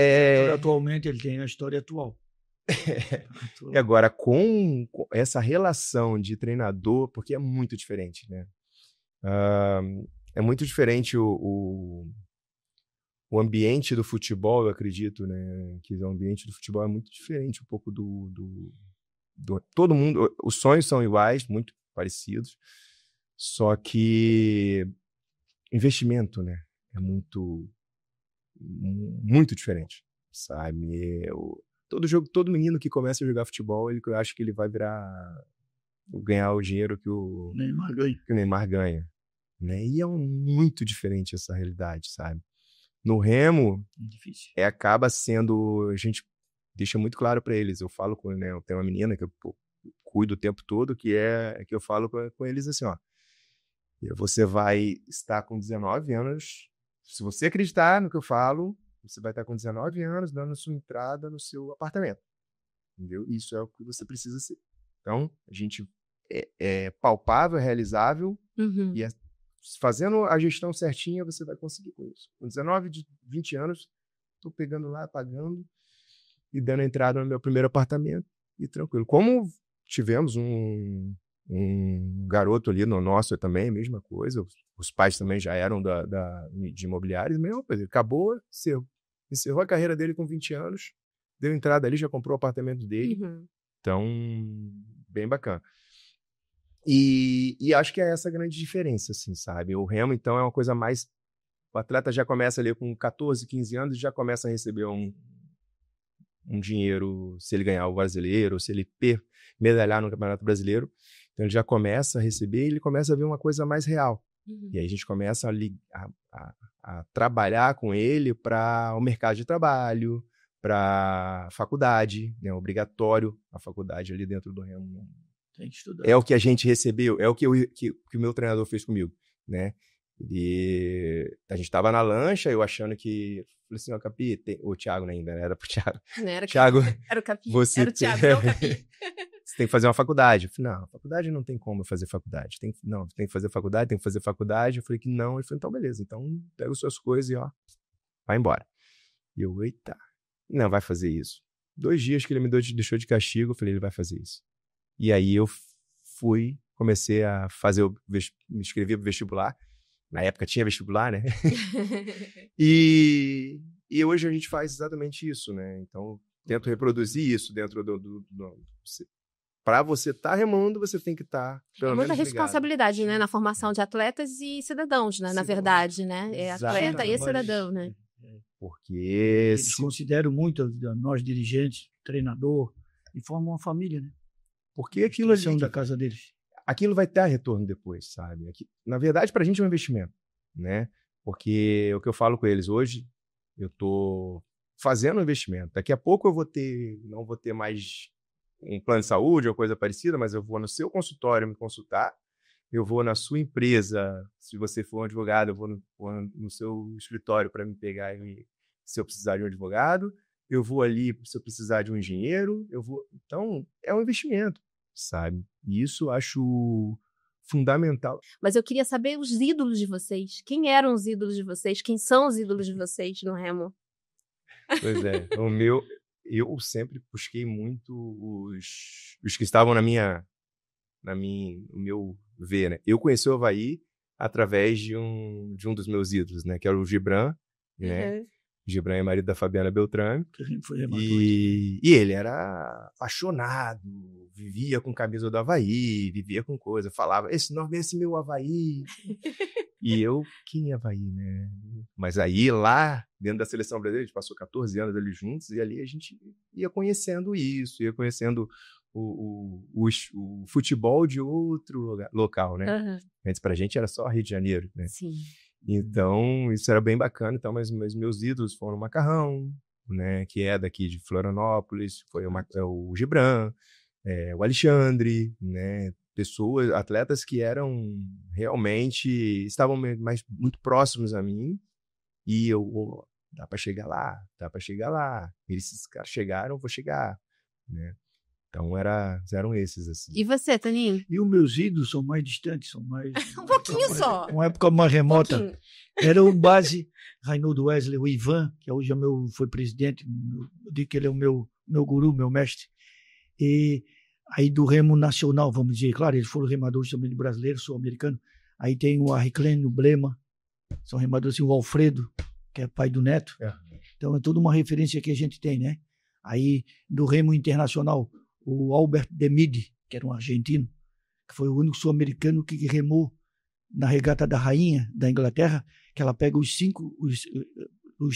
Atualmente ele tem a história atual. E agora, com essa relação de treinador, porque é muito diferente, né? É muito diferente o ambiente do futebol, eu acredito, né? Que o ambiente do futebol é muito diferente um pouco do todo mundo, os sonhos são iguais, muito parecidos, só que investimento, né? É muito diferente, sabe? Todo menino que começa a jogar futebol, eu acho que ele vai ganhar o dinheiro que o Neymar ganha, né? E é muito diferente essa realidade, sabe? No Remo, difícil. Acaba sendo, a gente deixa muito claro para eles. Eu falo com, né, eu tenho uma menina que eu cuido o tempo todo, que eu falo com eles assim, ó, você vai estar com 19 anos, se você acreditar no que eu falo, você vai estar com 19 anos dando sua entrada no seu apartamento. Entendeu? Isso é o que você precisa ser. Então, a gente é palpável, é realizável, e fazendo a gestão certinha, você vai conseguir com isso. Com 19, 20 anos, estou pegando lá, pagando, e dando entrada no meu primeiro apartamento, e tranquilo. Como tivemos um garoto ali no nosso também, mesma coisa, os pais também já eram de imobiliários, mesma coisa. Acabou, encerrou a carreira dele com 20 anos, deu entrada ali, já comprou o apartamento dele. Então, bem bacana. E acho que é essa a grande diferença, assim, sabe? O Remo, então, é uma coisa mais... O atleta já começa ali com 14, 15 anos e já começa a receber um dinheiro se ele ganhar o brasileiro, se ele medalhar no Campeonato Brasileiro. Então, ele já começa a receber e ele começa a ver uma coisa mais real. E aí a gente começa a trabalhar com ele para o mercado de trabalho, para a faculdade, né? Obrigatório a faculdade ali dentro do Remo. Tem que estudar. É o que a gente recebeu, é o que o meu treinador fez comigo, né? A gente estava na lancha, eu achando que... Falei assim, ó, Capi, o Thiago ainda, né? Era pro Thiago. Não era Thiago, era o Capi, era o Thiago, não o Capi. Você tem que fazer uma faculdade. Eu falei, não, faculdade não tem como eu fazer faculdade. Tem que fazer faculdade, Eu falei que não. Ele falou, então beleza, então pega as suas coisas e ó, vai embora. E eu, eita, não vai fazer isso. 2 dias que ele me deixou de castigo, eu falei, ele vai fazer isso. E aí eu comecei a fazer, me inscrevi pro vestibular. Na época tinha vestibular, né? E hoje a gente faz exatamente isso, né? Então, tento reproduzir isso dentro para você estar remando, você tem que estar, pelo menos, muita ligado. Responsabilidade, né? Na formação de atletas e cidadãos, né? Na verdade, né? É atleta e cidadão, né? Porque eles consideram muito nós dirigentes, treinador, e formam uma família, né? Porque aquilo ali da casa deles. Aquilo vai ter retorno depois, sabe? Na verdade, para a gente é um investimento, né? Porque o que eu falo com eles hoje, eu tô fazendo um investimento. Daqui a pouco não vou ter mais um plano de saúde ou coisa parecida, mas eu vou no seu consultório me consultar, eu vou na sua empresa, se você for um advogado, eu vou no seu escritório para me pegar se eu precisar de um advogado, eu vou ali se eu precisar de um engenheiro, Então, é um investimento, sabe? E isso eu acho fundamental. Mas eu queria saber os ídolos de vocês. Quem eram os ídolos de vocês? Quem são os ídolos de vocês no Remo? Pois é, eu sempre busquei muito os que estavam no meu ver, né? Eu conheci o Avaí através de um dos meus ídolos, né? Que era o Gibran, né? Gibran é marido da Fabiana Beltrame. E ele era apaixonado, vivia com camisa do Avaí, vivia com coisa, falava, esse meu Avaí. E eu, que Havaí, né? Mas aí, lá, dentro da seleção brasileira, a gente passou 14 anos ali juntos, e ali a gente ia conhecendo isso, ia conhecendo o futebol de outro local, né? Uhum. Antes, pra gente, era só Rio de Janeiro, né? Sim. Então, isso era bem bacana. Então, mas meus ídolos foram o Macarrão, né? Que é daqui de Florianópolis, foi o Gibran, o Alexandre, né? Pessoas, atletas que eram realmente, estavam muito próximos a mim, e dá para chegar lá. Esses caras chegaram, eu vou chegar, né? Então eram esses, assim. E você, Toninho? E os meus ídolos são mais distantes, são mais... Um pouquinho só. Uma época mais remota. Era o base, Reinaldo Wesley, o Ivan, que hoje foi presidente, eu digo que ele é o meu guru, meu mestre. E aí do remo nacional, vamos dizer, claro, eles foram remadores também brasileiros, sul-americano. Aí tem o Ariclene, o Blema, são remadores, assim, o Alfredo, que é pai do Neto. Então é toda uma referência que a gente tem, né? Aí do remo internacional, o Albert Demide, que era um argentino, que foi o único sul-americano que remou na regata da Rainha da Inglaterra, que ela pega os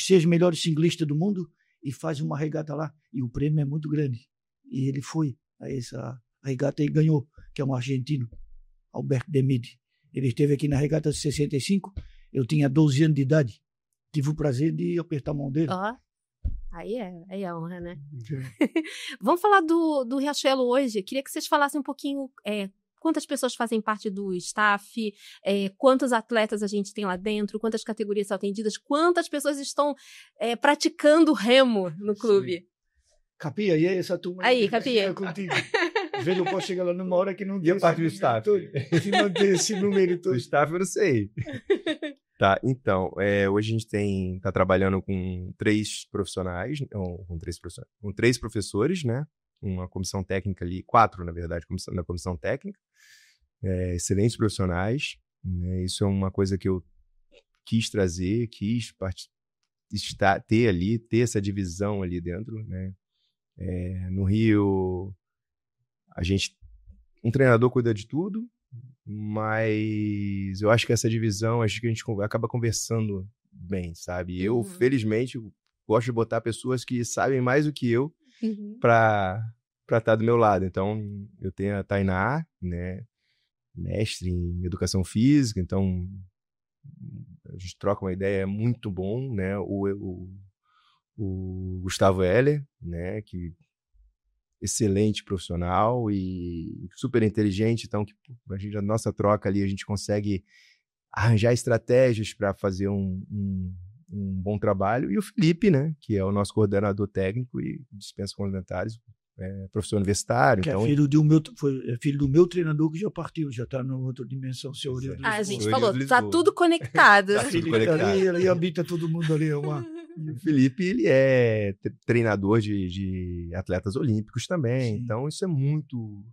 6 melhores ciclistas do mundo e faz uma regata lá. E o prêmio é muito grande. E ele foi a essa regata e ganhou, que é um argentino, Albert Demide. Ele esteve aqui na regata de 65, eu tinha 12 anos de idade. Tive o prazer de apertar a mão dele. Aí é honra, né? Vamos falar do Riachuelo hoje. Queria que vocês falassem um pouquinho quantas pessoas fazem parte do staff, quantos atletas a gente tem lá dentro, quantas categorias são atendidas, quantas pessoas estão praticando remo no clube. Sim. Capia, e aí essa turma? Aí, Capia. É contigo. Às vezes eu posso chegar lá numa hora que não tem. E a parte do staff? Se não tem esse número todo. Do staff eu não sei. Tá, então, hoje a gente tá trabalhando com 3 profissionais, com 3 professores, né? Uma comissão técnica ali, 4, na verdade, na comissão técnica. Excelentes profissionais, né? Isso é uma coisa que eu quis trazer, ter essa divisão ali dentro, né? No Rio, um treinador cuida de tudo, mas eu acho que essa divisão, acho que a gente acaba conversando bem, sabe? Eu, felizmente, gosto de botar pessoas que sabem mais do que eu para estar do meu lado. Então, eu tenho a Tainá, né? Mestre em educação física, então a gente troca uma ideia, é muito bom, né? O Gustavo Heller, né? Que excelente profissional e super inteligente, então a nossa troca ali, a gente consegue arranjar estratégias para fazer um bom trabalho. E o Felipe, né, que é o nosso coordenador técnico e dispensa comentários, professor universitário. Que então, é filho do meu treinador que já partiu, já está na outra dimensão, seu Uriel. A gente falou, tá tudo conectado. Tá tudo conectado. Ele habita todo mundo ali, O Felipe, ele é treinador de atletas olímpicos também. Sim. Então, isso é muito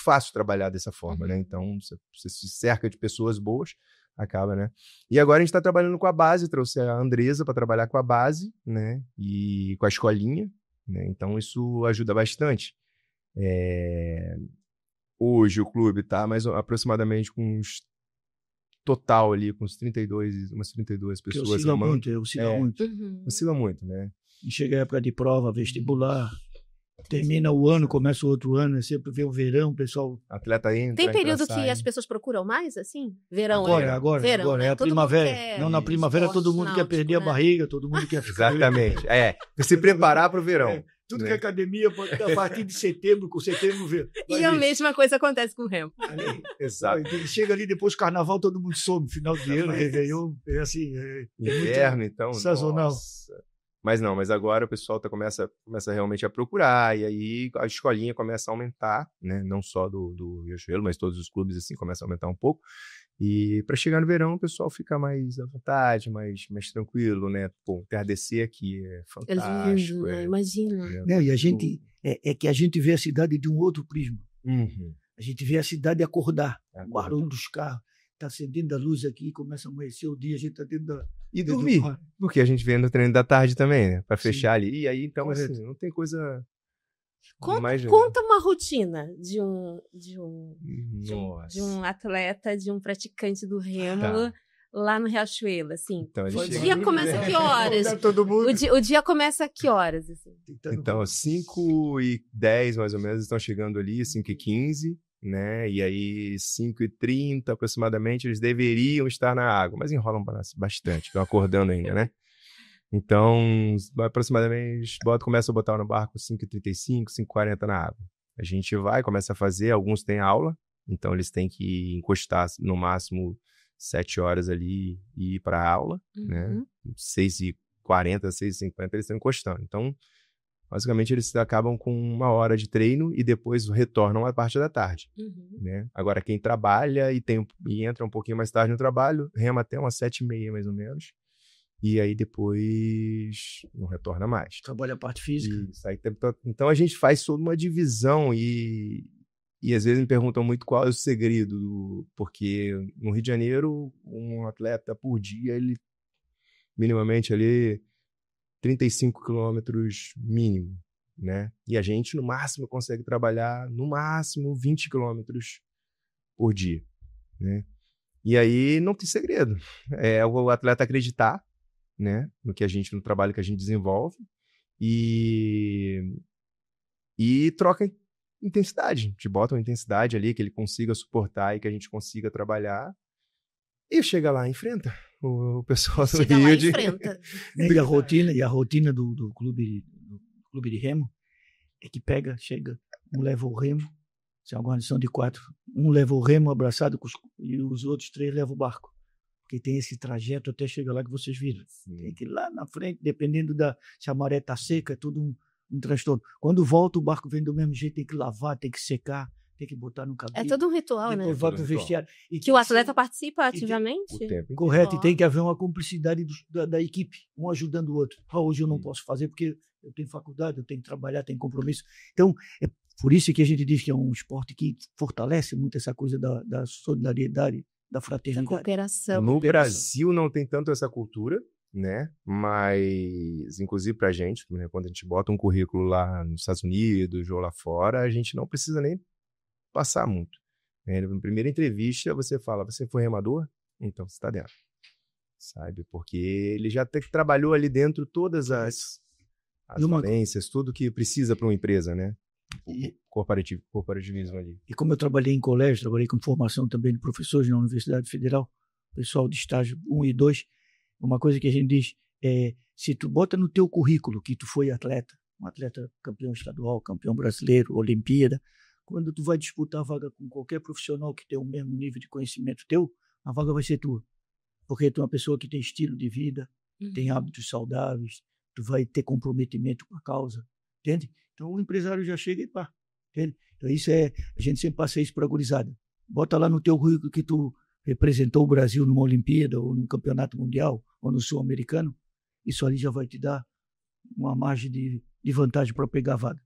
fácil trabalhar dessa forma, né? Então, você se cerca de pessoas boas, acaba, né? E agora a gente está trabalhando com a base, trouxe a Andresa para trabalhar com a base, né? E com a escolinha, né? Então, isso ajuda bastante. Hoje, o clube está aproximadamente com uns total ali, com umas 32 pessoas. Oscila muito. Oscila muito, né? E chega a época de prova, vestibular, termina o ano, começa o outro ano, sempre vem o verão, o pessoal... Atleta entra, tem período que as pessoas procuram mais, assim? Verão, Agora, é a primavera. Não, na primavera todo mundo quer perder a barriga, todo mundo quer ficar... Exatamente, se preparar para o verão. Tudo que é academia, a partir de setembro, com setembro vê. E a mesma coisa acontece com o remo. Exato. Ele chega ali, depois do carnaval, todo mundo some, final de ano, Réveillon, é assim... Inverno, então... Sazonal. Nossa. Mas agora o pessoal começa realmente a procurar, e aí a escolinha começa a aumentar, né? Não só do Riachuelo, mas todos os clubes assim começam a aumentar um pouco. E para chegar no verão, o pessoal fica mais à vontade, mais tranquilo, né? Pô, o TRDC aqui é fantástico. Né? Imagina. E a gente, que a gente vê a cidade de um outro prisma. A gente vê a cidade acordar, o barulho dos carros. Está acendendo a luz aqui, começa a amanhecer o dia, a gente está dentro da... E dormir, porque a gente vê no treino da tarde também, né? Para fechar ali. E aí, então, assim, não tem coisa... Conta uma rotina de um atleta, de um praticante do remo lá no Riachuelo, assim? Então, o dia começa a que horas? O dia começa a que horas, assim? Então, 5h10, mais ou menos, estão chegando ali, 5h15, né? E aí, 5h30, aproximadamente, eles deveriam estar na água, mas enrolam bastante, estão acordando ainda, né? Então, aproximadamente, começa a botar no barco 5h35, 5h40 na água. A gente vai, começa a fazer, alguns têm aula, então eles têm que encostar no máximo 7 horas ali e ir para a aula, né? 6h40, 6h50 eles estão encostando. Então, basicamente, eles acabam com 1 hora de treino e depois retornam à parte da tarde, né? Agora, quem trabalha e entra um pouquinho mais tarde no trabalho, rema até umas 7h30, mais ou menos. E aí depois não retorna mais. Trabalha a parte física. Então a gente faz toda uma divisão e às vezes me perguntam muito qual é o segredo, porque no Rio de Janeiro um atleta por dia, ele minimamente ali 35 quilômetros mínimo, né? E a gente no máximo consegue trabalhar no máximo 20 quilômetros por dia, né? E aí não tem segredo, é o atleta acreditar, né, no trabalho que a gente desenvolve e troca intensidade, te bota uma intensidade ali que ele consiga suportar e que a gente consiga trabalhar e chega lá e enfrenta o pessoal do Rio de... E a rotina do clube de remo é que chega, um leva o remo, se é uma guarnição de 4, um leva o remo abraçado e os outros 3 levam o barco. Porque tem esse trajeto até chegar lá que vocês viram. Tem que ir lá na frente, dependendo se a maré está seca, é tudo um transtorno. Quando volta, o barco vem do mesmo jeito, tem que lavar, tem que secar, tem que botar no cabelo. É todo um ritual, né? Depois vai para o vestiário. Que o atleta participa ativamente? Correto, e tem que haver uma cumplicidade da equipe, um ajudando o outro. Hoje eu não posso fazer porque eu tenho faculdade, eu tenho que trabalhar, tenho compromisso. Então, é por isso que a gente diz que é um esporte que fortalece muito essa coisa da solidariedade, da fraternidade. Da cooperação. No Brasil não tem tanto essa cultura, né? Mas, inclusive pra gente, né, quando a gente bota um currículo lá nos Estados Unidos ou lá fora, a gente não precisa nem passar muito. Na primeira entrevista, você fala, você foi remador? Então, você está dentro. Sabe? Porque ele já trabalhou ali dentro todas as valências, tudo que precisa para uma empresa, né? Corporativismo ali. E como eu trabalhei em colégio, trabalhei com formação também de professores na Universidade Federal, pessoal de estágio 1 e 2, uma coisa que a gente diz é, se tu bota no teu currículo que tu foi atleta, um atleta campeão estadual, campeão brasileiro, Olimpíada, quando tu vai disputar a vaga com qualquer profissional que tem o mesmo nível de conhecimento teu, a vaga vai ser tua. Porque tu é uma pessoa que tem estilo de vida, tem hábitos saudáveis, tu vai ter comprometimento com a causa, entende? Então o empresário já chega e pá, entende? Então isso a gente sempre passa isso para a gurizada. Bota lá no teu currículo que tu representou o Brasil numa Olimpíada ou num campeonato mundial ou no Sul-Americano, isso ali já vai te dar uma margem de vantagem para pegar a vaga.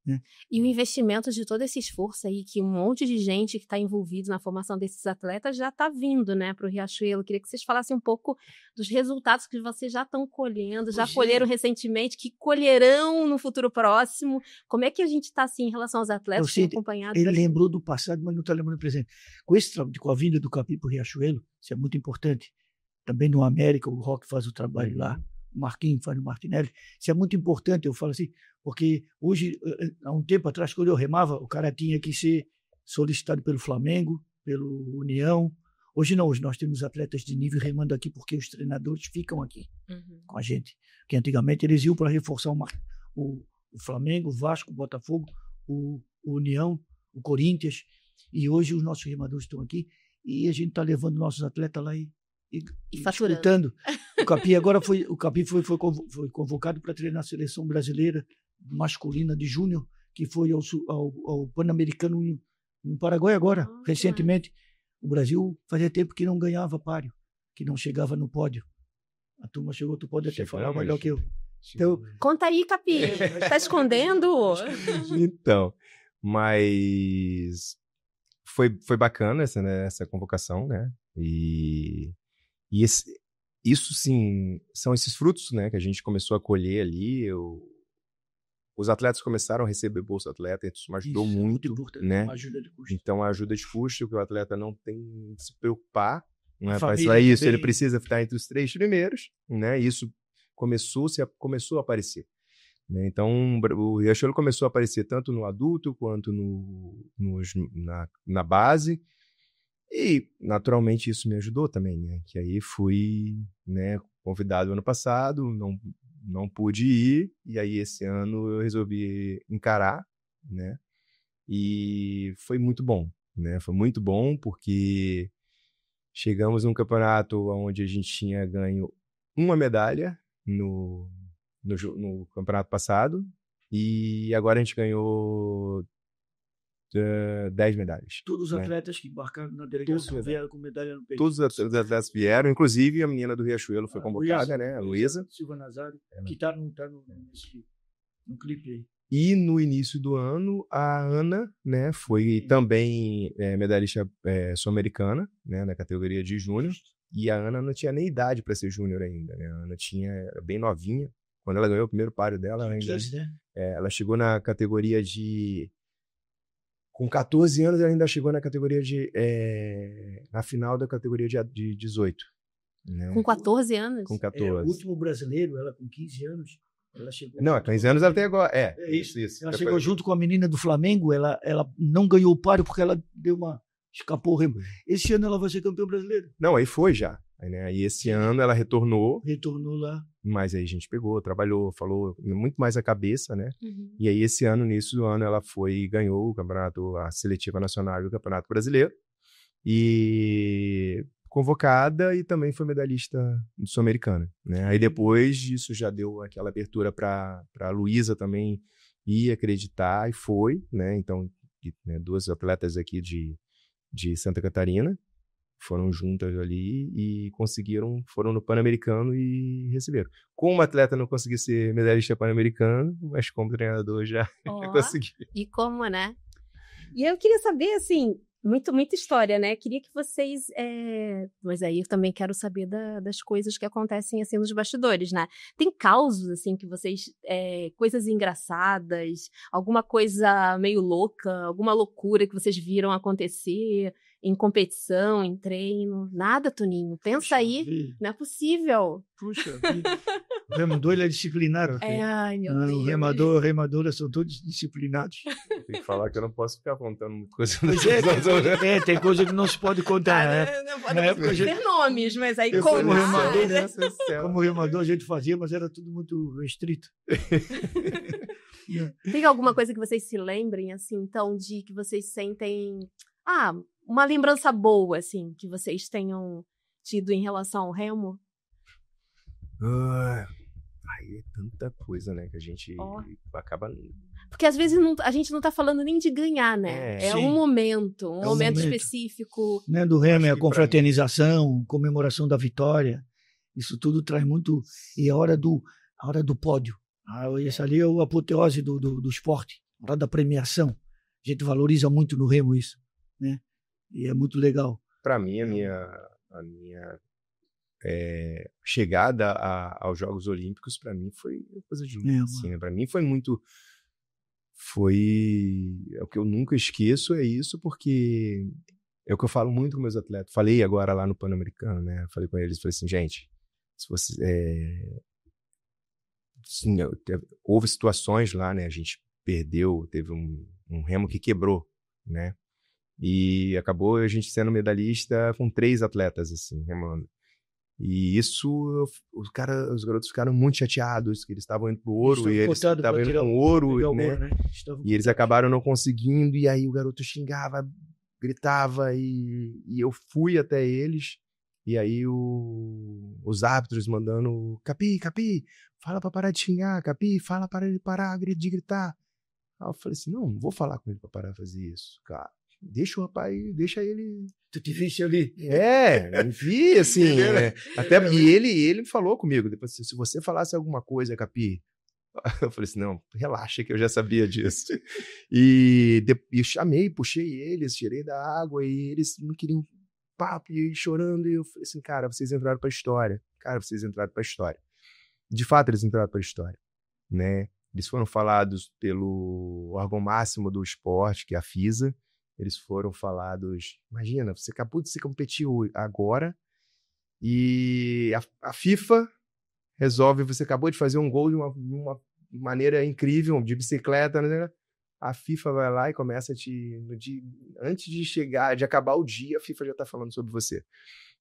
Né? E o investimento de todo esse esforço aí, que um monte de gente que está envolvido na formação desses atletas já está vindo, né, para o Riachuelo. Queria que vocês falassem um pouco dos resultados que vocês já estão colhendo, já colheram recentemente, que colherão no futuro próximo. Como é que a gente está assim em relação aos atletas que têm acompanhado? Ele lembrou do passado, mas não está lembrando do presente. Com a vinda do Capi para o Riachuelo, isso é muito importante. Também no América, o Roque faz o trabalho lá. O Marquinhos faz o Martinelli. Isso é muito importante, eu falo assim, porque hoje, há um tempo atrás, quando eu remava, o cara tinha que ser solicitado pelo Flamengo, pelo União. Hoje não, hoje nós temos atletas de nível remando aqui porque os treinadores ficam aqui com a gente. Porque antigamente eles iam para reforçar o Flamengo, o Vasco, o Botafogo, o União, o Corinthians. E hoje os nossos remadores estão aqui e a gente está levando nossos atletas lá e disputando. O Capi agora foi convocado para treinar a seleção brasileira masculina de júnior, que foi ao Pan-Americano no Paraguai agora, recentemente. O Brasil fazia tempo que não ganhava páreo, que não chegava no pódio. A turma chegou, tu pode até falar melhor que eu. Então, conta aí, Capi. Tá escondendo? Então, mas foi bacana essa convocação, né? E isso sim, são esses frutos, né, que a gente começou a colher ali. Os atletas começaram a receber Bolsa Atleta, isso me ajudou muito, né? Uma ajuda de custo. Então, a ajuda de custo, que o atleta não tem que se preocupar, Né? Para isso, ele precisa estar entre os 3 primeiros, né? Isso começou a aparecer. Né? Então, o Riachuelo começou a aparecer tanto no adulto quanto na base. E, naturalmente, isso me ajudou também, né? Que aí fui, né, convidado ano passado, não pude ir, e aí esse ano eu resolvi encarar, né? E foi muito bom, né? Foi muito bom porque chegamos num campeonato onde a gente tinha ganho uma medalha no campeonato passado, e agora a gente ganhou 10 medalhas. Todos os né? atletas que embarcaram na delegação vieram com medalha no peito. Todos os atletas vieram, inclusive a menina do Riachuelo foi convocada, né? A Luísa Silva Nazário, que está no clipe aí. E no início do ano, a Ana, né, foi também medalhista sul-americana, né, na categoria de júnior. E a Ana não tinha nem idade para ser júnior ainda, né? A Ana era bem novinha. Quando ela ganhou o primeiro páreo dela, ela chegou na categoria de... Com 14 anos, ela ainda chegou na categoria na final da categoria de 18. Né? Com 14 anos? Com 14. O último brasileiro, ela com 15 anos, ela chegou... Não, 15 anos ela tem agora. É isso. Ela chegou junto com a menina do Flamengo, ela não ganhou o páreo porque ela escapou o remo. Esse ano ela vai ser campeã brasileira. Não, aí foi já. Aí esse ano ela retornou. Retornou lá. Mas aí a gente pegou, trabalhou, falou muito mais a cabeça, né? Uhum. E aí esse ano, início do ano, ela foi e ganhou o campeonato, a seletiva nacional e o campeonato brasileiro. E convocada e também foi medalhista sul-americana, né? Aí depois disso já deu aquela abertura para a Luísa também ir acreditar, e foi, né? Então, né, 2 atletas aqui de Santa Catarina foram juntas ali e foram no Pan-Americano e receberam. Como atleta não consegui ser medalhista pan-americano, mas como treinador já consegui. E como, né? E eu queria saber, assim, muita história, né? Queria que vocês... Mas aí eu também quero saber das coisas que acontecem, assim, nos bastidores, né? Tem causos, assim, que vocês... coisas engraçadas, alguma coisa meio louca, alguma loucura que vocês viram acontecer em competição, em treino? Nada, Toninho? Pensa aí. Não é possível. Puxa vida. O remador, ele é disciplinado. Ai, meu Deus. O remador são todos disciplinados. Tem que falar que eu não posso ficar contando coisa. Tem coisa que não se pode contar. Não pode ter nomes, mas aí como remador, né? Como remador a gente fazia, mas era tudo muito restrito. Tem alguma coisa que vocês se lembrem, assim, então, de que vocês sentem... uma lembrança boa, assim, que vocês tenham tido em relação ao remo? É tanta coisa, né, que a gente acaba... Porque às vezes a gente não tá falando nem de ganhar, né? É um momento, um momento específico. Né, do remo é a confraternização, comemoração da vitória. Isso tudo traz muito... E a hora do pódio. Esse ali é a apoteose do esporte, a hora da premiação. A gente valoriza muito no remo isso, né? E é muito legal. Para mim, a minha chegada aos Jogos Olímpicos, para mim, foi coisa de louco. Assim, né? Para mim foi muito... o que eu nunca esqueço é isso, porque é o que eu falo muito com meus atletas. Falei agora lá no Pan-Americano, né? Falei com eles, falei assim, gente, se você... houve situações lá, né? A gente perdeu, teve um remo que quebrou, né? E acabou a gente sendo medalhista com 3 atletas, assim, remando. E isso, os garotos ficaram muito chateados, que eles estavam indo pro ouro, e eles estavam indo com ouro, né? E eles acabaram não conseguindo, e aí o garoto xingava, gritava, e eu fui até eles, e aí os árbitros mandando, Capi, fala pra parar de xingar, Capi, fala para ele parar de gritar. Aí eu falei assim, não vou falar com ele pra parar de fazer isso, cara. Deixa o rapaz, deixa ele... Tu te viste ali? Me vi, assim. Até, e ele falou comigo, depois, se você falasse alguma coisa, Capi... Eu falei assim, não, relaxa que eu já sabia disso. E chamei, puxei eles, tirei da água, e eles não queriam papo, e chorando, e eu falei assim, cara, vocês entraram pra história. De fato, eles entraram pra história, né? Eles foram falados pelo órgão máximo do esporte, que é a FISA. Eles foram falados... Imagina, você acabou de se competir agora, E a FIFA resolve, você acabou de fazer um gol de uma maneira incrível, de bicicleta, né? A FIFA vai lá e começa antes de acabar o dia, a FIFA já tá falando sobre você.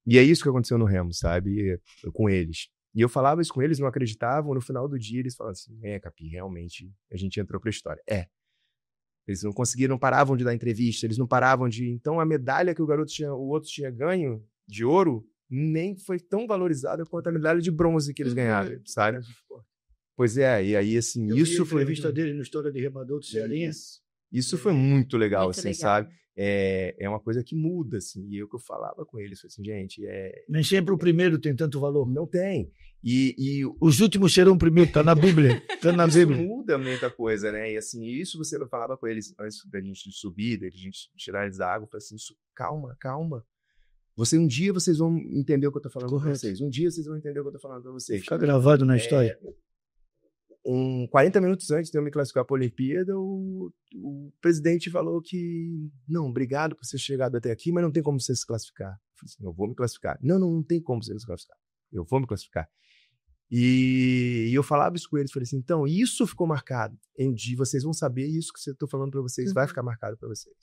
E é isso que aconteceu no Remo, sabe? Com eles. E eu falava isso com eles, não acreditavam, no final do dia eles falavam assim, Capi, realmente, a gente entrou pra história. Eles não conseguiram, não paravam de dar entrevista, eles não paravam de... Então a medalha que o outro tinha ganho, de ouro, nem foi tão valorizada quanto a medalha de bronze que eles ganharam, sabe? Pois é, e aí, assim, isso foi... a entrevista dele no História de Remador do Cearinha. Isso foi muito legal, muito assim, legal. sabe? É uma coisa que muda, assim, e eu que eu falava com eles, assim, gente, Nem sempre o primeiro tem tanto valor. não tem. E Os últimos serão o primeiro, tá na Bíblia. Tá na isso Bíblia. muda muita coisa, né? E assim, isso você falava com eles antes da gente subir, da gente tirar eles da água, falava assim, calma. Um dia vocês vão entender o que eu tô falando pra vocês. Um dia vocês vão entender o que eu tô falando pra vocês. Fica gravado na história. 40 minutos antes de eu me classificar para a Olimpíada, o presidente falou que não, obrigado por ter chegado até aqui, mas não tem como você se classificar. Eu falei assim, eu vou me classificar. Não tem como você se classificar. Eu vou me classificar. E eu falava isso com eles, falei assim, então, isso ficou marcado. Vocês vão saber isso que eu estou falando para vocês, vai ficar marcado para vocês.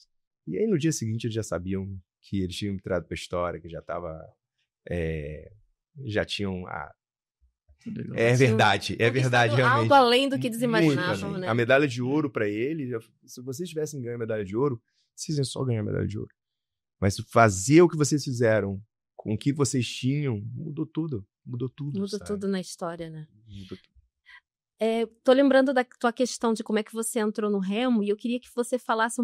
E aí, no dia seguinte, eles já sabiam que eles tinham entrado para a história, que já estava... já tinham... É verdade, realmente. Algo além do que eles imaginavam, né? A medalha de ouro para ele, se vocês tivessem ganho a medalha de ouro, vocês iam só ganhar a medalha de ouro. Mas fazer o que vocês fizeram com o que vocês tinham, mudou tudo. Mudou tudo na história, né? Mudou tudo. Tô lembrando da tua questão de como é que você entrou no Remo, e eu queria que vocês falassem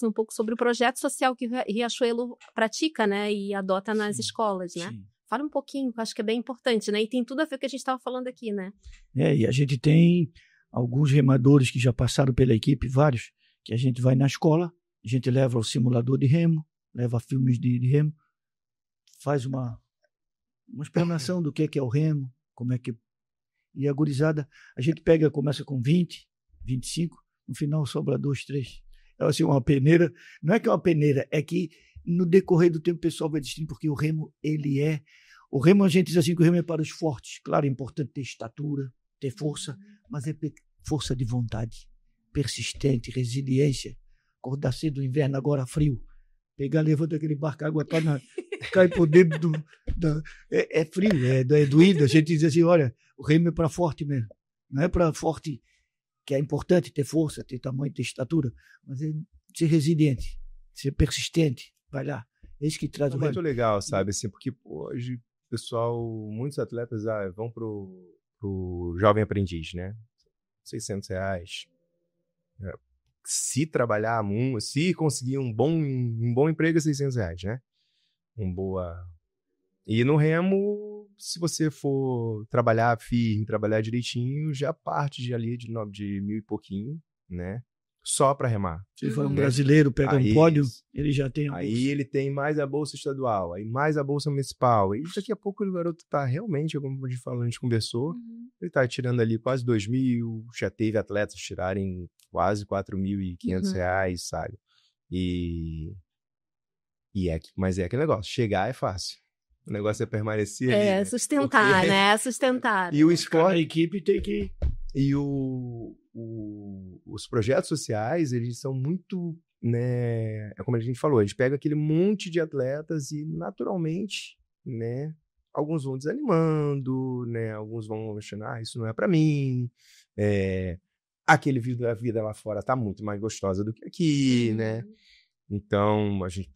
um pouco sobre o projeto social que o Riachuelo pratica, né? E adota nas escolas, né? Sim. Fala um pouquinho, que eu acho que é bem importante, né? E tem tudo a ver com o que a gente estava falando aqui, né? E a gente tem alguns remadores que já passaram pela equipe, vários, que a gente vai na escola, a gente leva o simulador de remo, leva filmes de remo, faz uma explanação do que é o remo, como é que... E a gurizada, a gente começa com 20, 25, no final sobra 2, 3. É assim, uma peneira, não é que é uma peneira, é que no decorrer do tempo o pessoal vai distinguir, porque o remo, o remo, a gente diz assim que o remo é para os fortes. Claro, é importante ter estatura, ter força, mas é força de vontade, persistente, resiliência. Acordar cedo, inverno, agora frio. Levanta aquele barco, a água cai por dentro é frio, é doído. A gente diz assim, olha, o remo é para forte mesmo. Não é para forte, que é importante ter força, ter tamanho, ter estatura, mas é ser resiliente, ser persistente. Vai lá. É isso que traz o muito legal, sabe? Assim, porque hoje, pessoal, muitos atletas vão pro jovem aprendiz, né? R$600. Se trabalhar, se conseguir um bom emprego, é R$600, né? E no remo, se você for trabalhar firme, trabalhar direitinho, já parte de 1.000 e pouquinho, né? Só para remar. Se for um brasileiro, pega um pódio, ele já tem a bolsa. Aí ele tem mais a bolsa estadual, aí mais a bolsa municipal. E daqui a pouco o garoto tá realmente, como a gente falou, a gente conversou, ele tá tirando ali quase 2.000, já teve atletas tirarem quase R$4.500, sabe? Mas é aquele negócio, chegar é fácil. O negócio é permanecer ali, né? Sustentar, né? Sustentar. E o esporte... A equipe tem que... E os projetos sociais, eles são muito, né, como a gente falou, a gente pega aquele monte de atletas e naturalmente, né, alguns vão desanimando, né, alguns vão achando, isso não é para mim, a vida lá fora tá muito mais gostosa do que aqui, né, então a gente,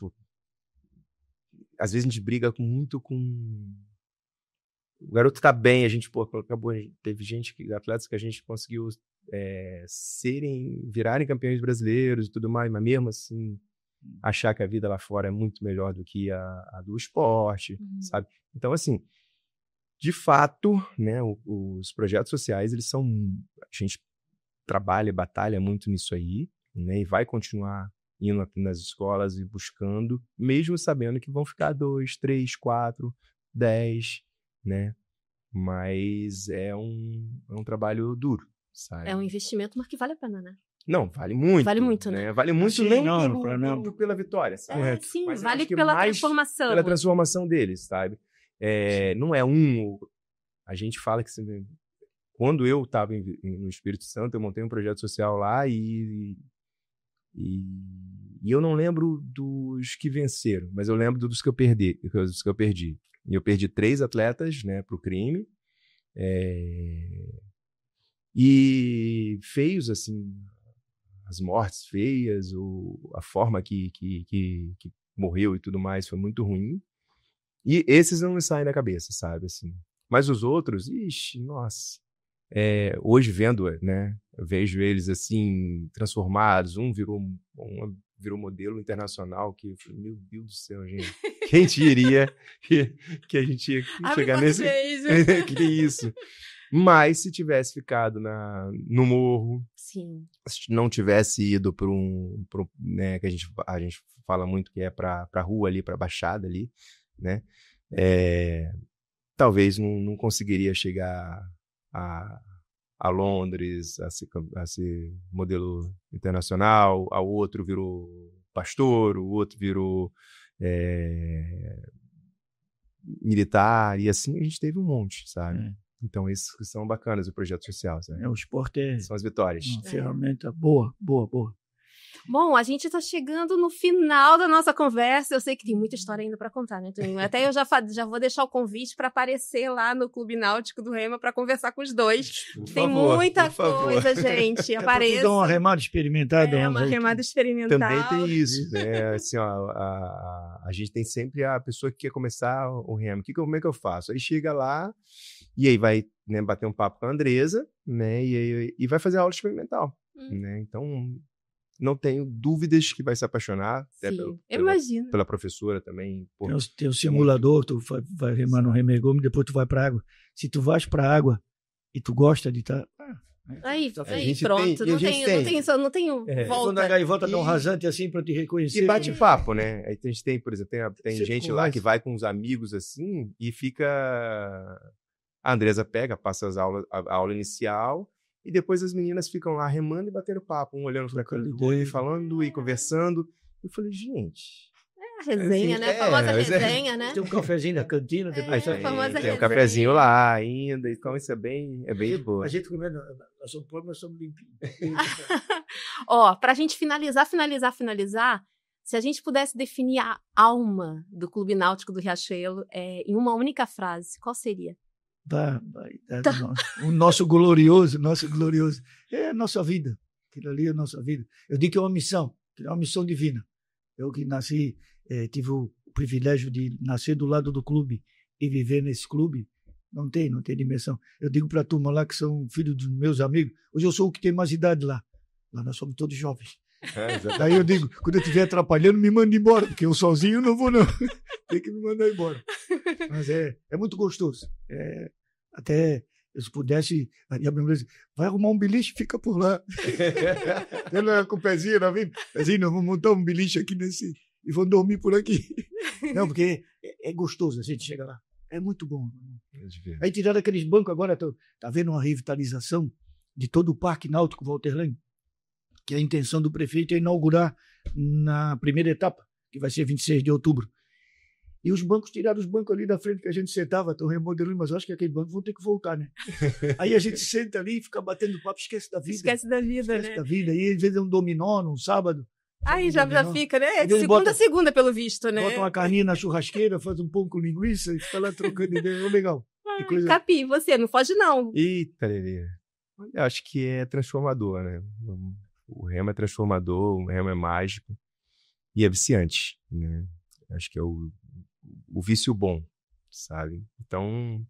às vezes a gente briga muito com... O garoto tá bem, a gente, teve atletas que a gente conseguiu virarem campeões brasileiros e tudo mais, mas mesmo assim, achar que a vida lá fora é muito melhor do que a do esporte, sabe? Então, assim, de fato, né, os projetos sociais, eles são... A gente trabalha e batalha muito nisso aí, né, e vai continuar indo nas escolas e buscando, mesmo sabendo que vão ficar 2, 3, 4, 10... né? Mas é um trabalho duro, sabe? É um investimento, mas que vale a pena, né? Não, vale muito. Vale muito, né? Vale muito pela vitória, sabe? Sim, mas vale pela transformação. Pela transformação deles, sabe? não é a gente fala que quando eu estava no Espírito Santo, eu montei um projeto social lá e eu não lembro dos que venceram, mas eu lembro dos que eu perdi. E eu perdi 3 atletas, né, para o crime. E feios, assim, as mortes feias, a forma que morreu e tudo mais foi muito ruim. E esses não me saem da cabeça, sabe, assim. Mas os outros, nossa. Hoje vendo, né, eu vejo eles assim transformados. Um virou modelo internacional, que eu falei, meu Deus do céu, gente. Quem diria que a gente ia chegar nesse... Que isso. Mas se tivesse ficado no morro, sim, se não tivesse ido para né, que a gente fala muito que é para a rua ali, para a Baixada ali, né? Talvez não conseguiria chegar a Londres, a ser modelo internacional. O outro virou pastor, o outro virou militar, e assim a gente teve um monte, sabe? Então, esses são bacanas, o projeto social, sabe? O esporte são as vitórias. Uma ferramenta boa. Bom, a gente está chegando no final da nossa conversa. Eu sei que tem muita história ainda para contar, né, Toninho? Até eu já vou deixar o convite para aparecer lá no Clube Náutico do Rema para conversar com os dois. Tem muita coisa, gente. Apareça. Dá uma remada experimentada. Uma remada experimental. Também tem isso, né? Assim, ó, a gente tem sempre a pessoa que quer começar o Rema. Como é que eu faço? Aí chega lá e aí vai, né, bater um papo com a Andresa, né? E vai fazer a aula experimental, né? Então... não tenho dúvidas que vai se apaixonar. Sim, eu imagino. Pela professora também. Tem o simulador, tu vai remar no remegômetro, depois tu vai para água. Se tu vais para água e tu gosta de estar... Aí pronto. Não tenho volta. Quando a gaivota dá um rasante assim para te reconhecer. E bate papo, né? Aí a gente tem, por exemplo, tem gente lá que vai com os amigos assim e fica... A Andresa passa a aula inicial... E depois as meninas ficam lá remando e batendo papo, um olhando para o outro e falando e conversando. Eu falei, gente... a resenha, né? A famosa resenha, né? Tem um cafezinho na cantina. Depois tem um cafezinho lá ainda. Então isso é bem boa. A gente comendo, nós somos pobres, nós somos limpinhos. Ó, pra gente finalizar, se a gente pudesse definir a alma do Clube Náutico do Riachuelo em uma única frase, qual seria? O nosso glorioso é a nossa vida. Aquilo ali é a nossa vida. Eu digo que é uma missão divina. Eu que nasci, tive o privilégio de nascer do lado do clube e viver nesse clube, não tem dimensão. Eu digo para a turma lá que são filhos dos meus amigos, hoje eu sou o que tem mais idade lá nós somos todos jovens. Daí eu digo, quando eu estiver atrapalhando, me manda embora, porque eu sozinho não vou não. Tem que me mandar embora. Mas é muito gostoso. Até se pudesse, a minha mulher diz, vai arrumar um beliche, fica por lá. Ela com o pezinho, ela vem, pezinho, nós vamos montar um beliche aqui e vão dormir por aqui. Não, porque é gostoso a gente chega lá. É muito bom. Aí tiraram aqueles bancos agora, tá vendo uma revitalização de todo o Parque Náutico Walter Lang, que a intenção do prefeito é inaugurar na primeira etapa, que vai ser 26 de outubro. E os bancos, tiraram os bancos ali da frente que a gente sentava, estão remodelando, mas eu acho que aqueles bancos vão ter que voltar, né? Aí a gente senta ali e fica batendo papo, esquece da vida. Esquece da vida. E às vezes é um dominó, num sábado. Aí já fica, né? Segunda, pelo visto, né? Bota uma carninha na churrasqueira, faz um pão com linguiça e fica lá trocando ideia. É legal. Capi, você não foge não. Eita, Lelê. Eu acho que é transformador, né? O Rema é transformador, o Rema é mágico e é viciante, né? Acho que é o vício bom, sabe? Então,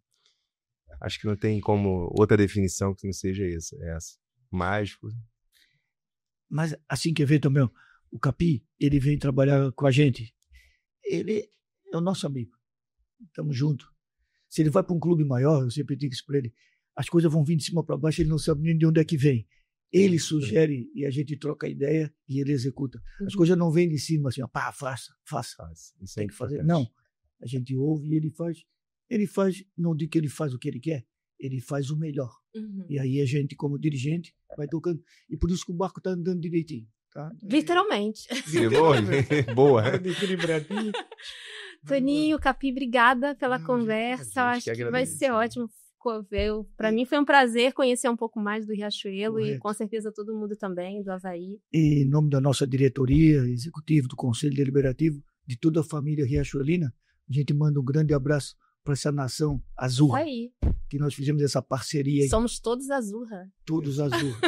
acho que não tem como outra definição que não seja essa. Mágico. Mas assim que vê também, o Capi, ele vem trabalhar com a gente. Ele é o nosso amigo. Estamos juntos. Se ele vai para um clube maior, eu sempre digo isso para ele, as coisas vão vir de cima para baixo, ele não sabe nem de onde é que vem. Ele sugere e a gente troca a ideia e ele executa. As coisas não vêm de cima assim, pá, faça. Isso tem que fazer. Não. A gente ouve e ele faz, não digo que ele faz o que ele quer, ele faz o melhor. Uhum. E aí a gente, como dirigente, vai tocando. E por isso que o barco está andando direitinho. Tá? Literalmente. Boa. Equilibradinho. Toninho, Capi, obrigada pela conversa. Acho que vai ser ótimo. Para mim foi um prazer conhecer um pouco mais do Riachuelo. Correto. E com certeza todo mundo também, do Avaí. E em nome da nossa diretoria executiva, do Conselho Deliberativo, de toda a família riachuelina, a gente manda um grande abraço para essa nação azul. Aí. Que nós fizemos essa parceria aí. Somos todos Azurra. Todos Azurra.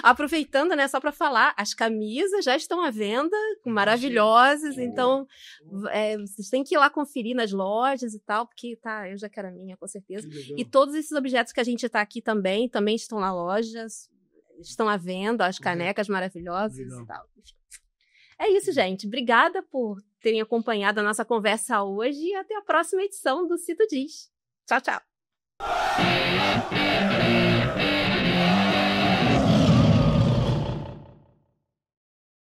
Aproveitando, né, só para falar, as camisas já estão à venda, maravilhosas, então vocês têm que ir lá conferir nas lojas e tal, porque eu já quero a minha, com certeza. E todos esses objetos que a gente está aqui também estão na loja, estão à venda, as canecas maravilhosas e tal. É isso, gente. Obrigada por terem acompanhado a nossa conversa hoje e até a próxima edição do Cito Diz. Tchau, tchau.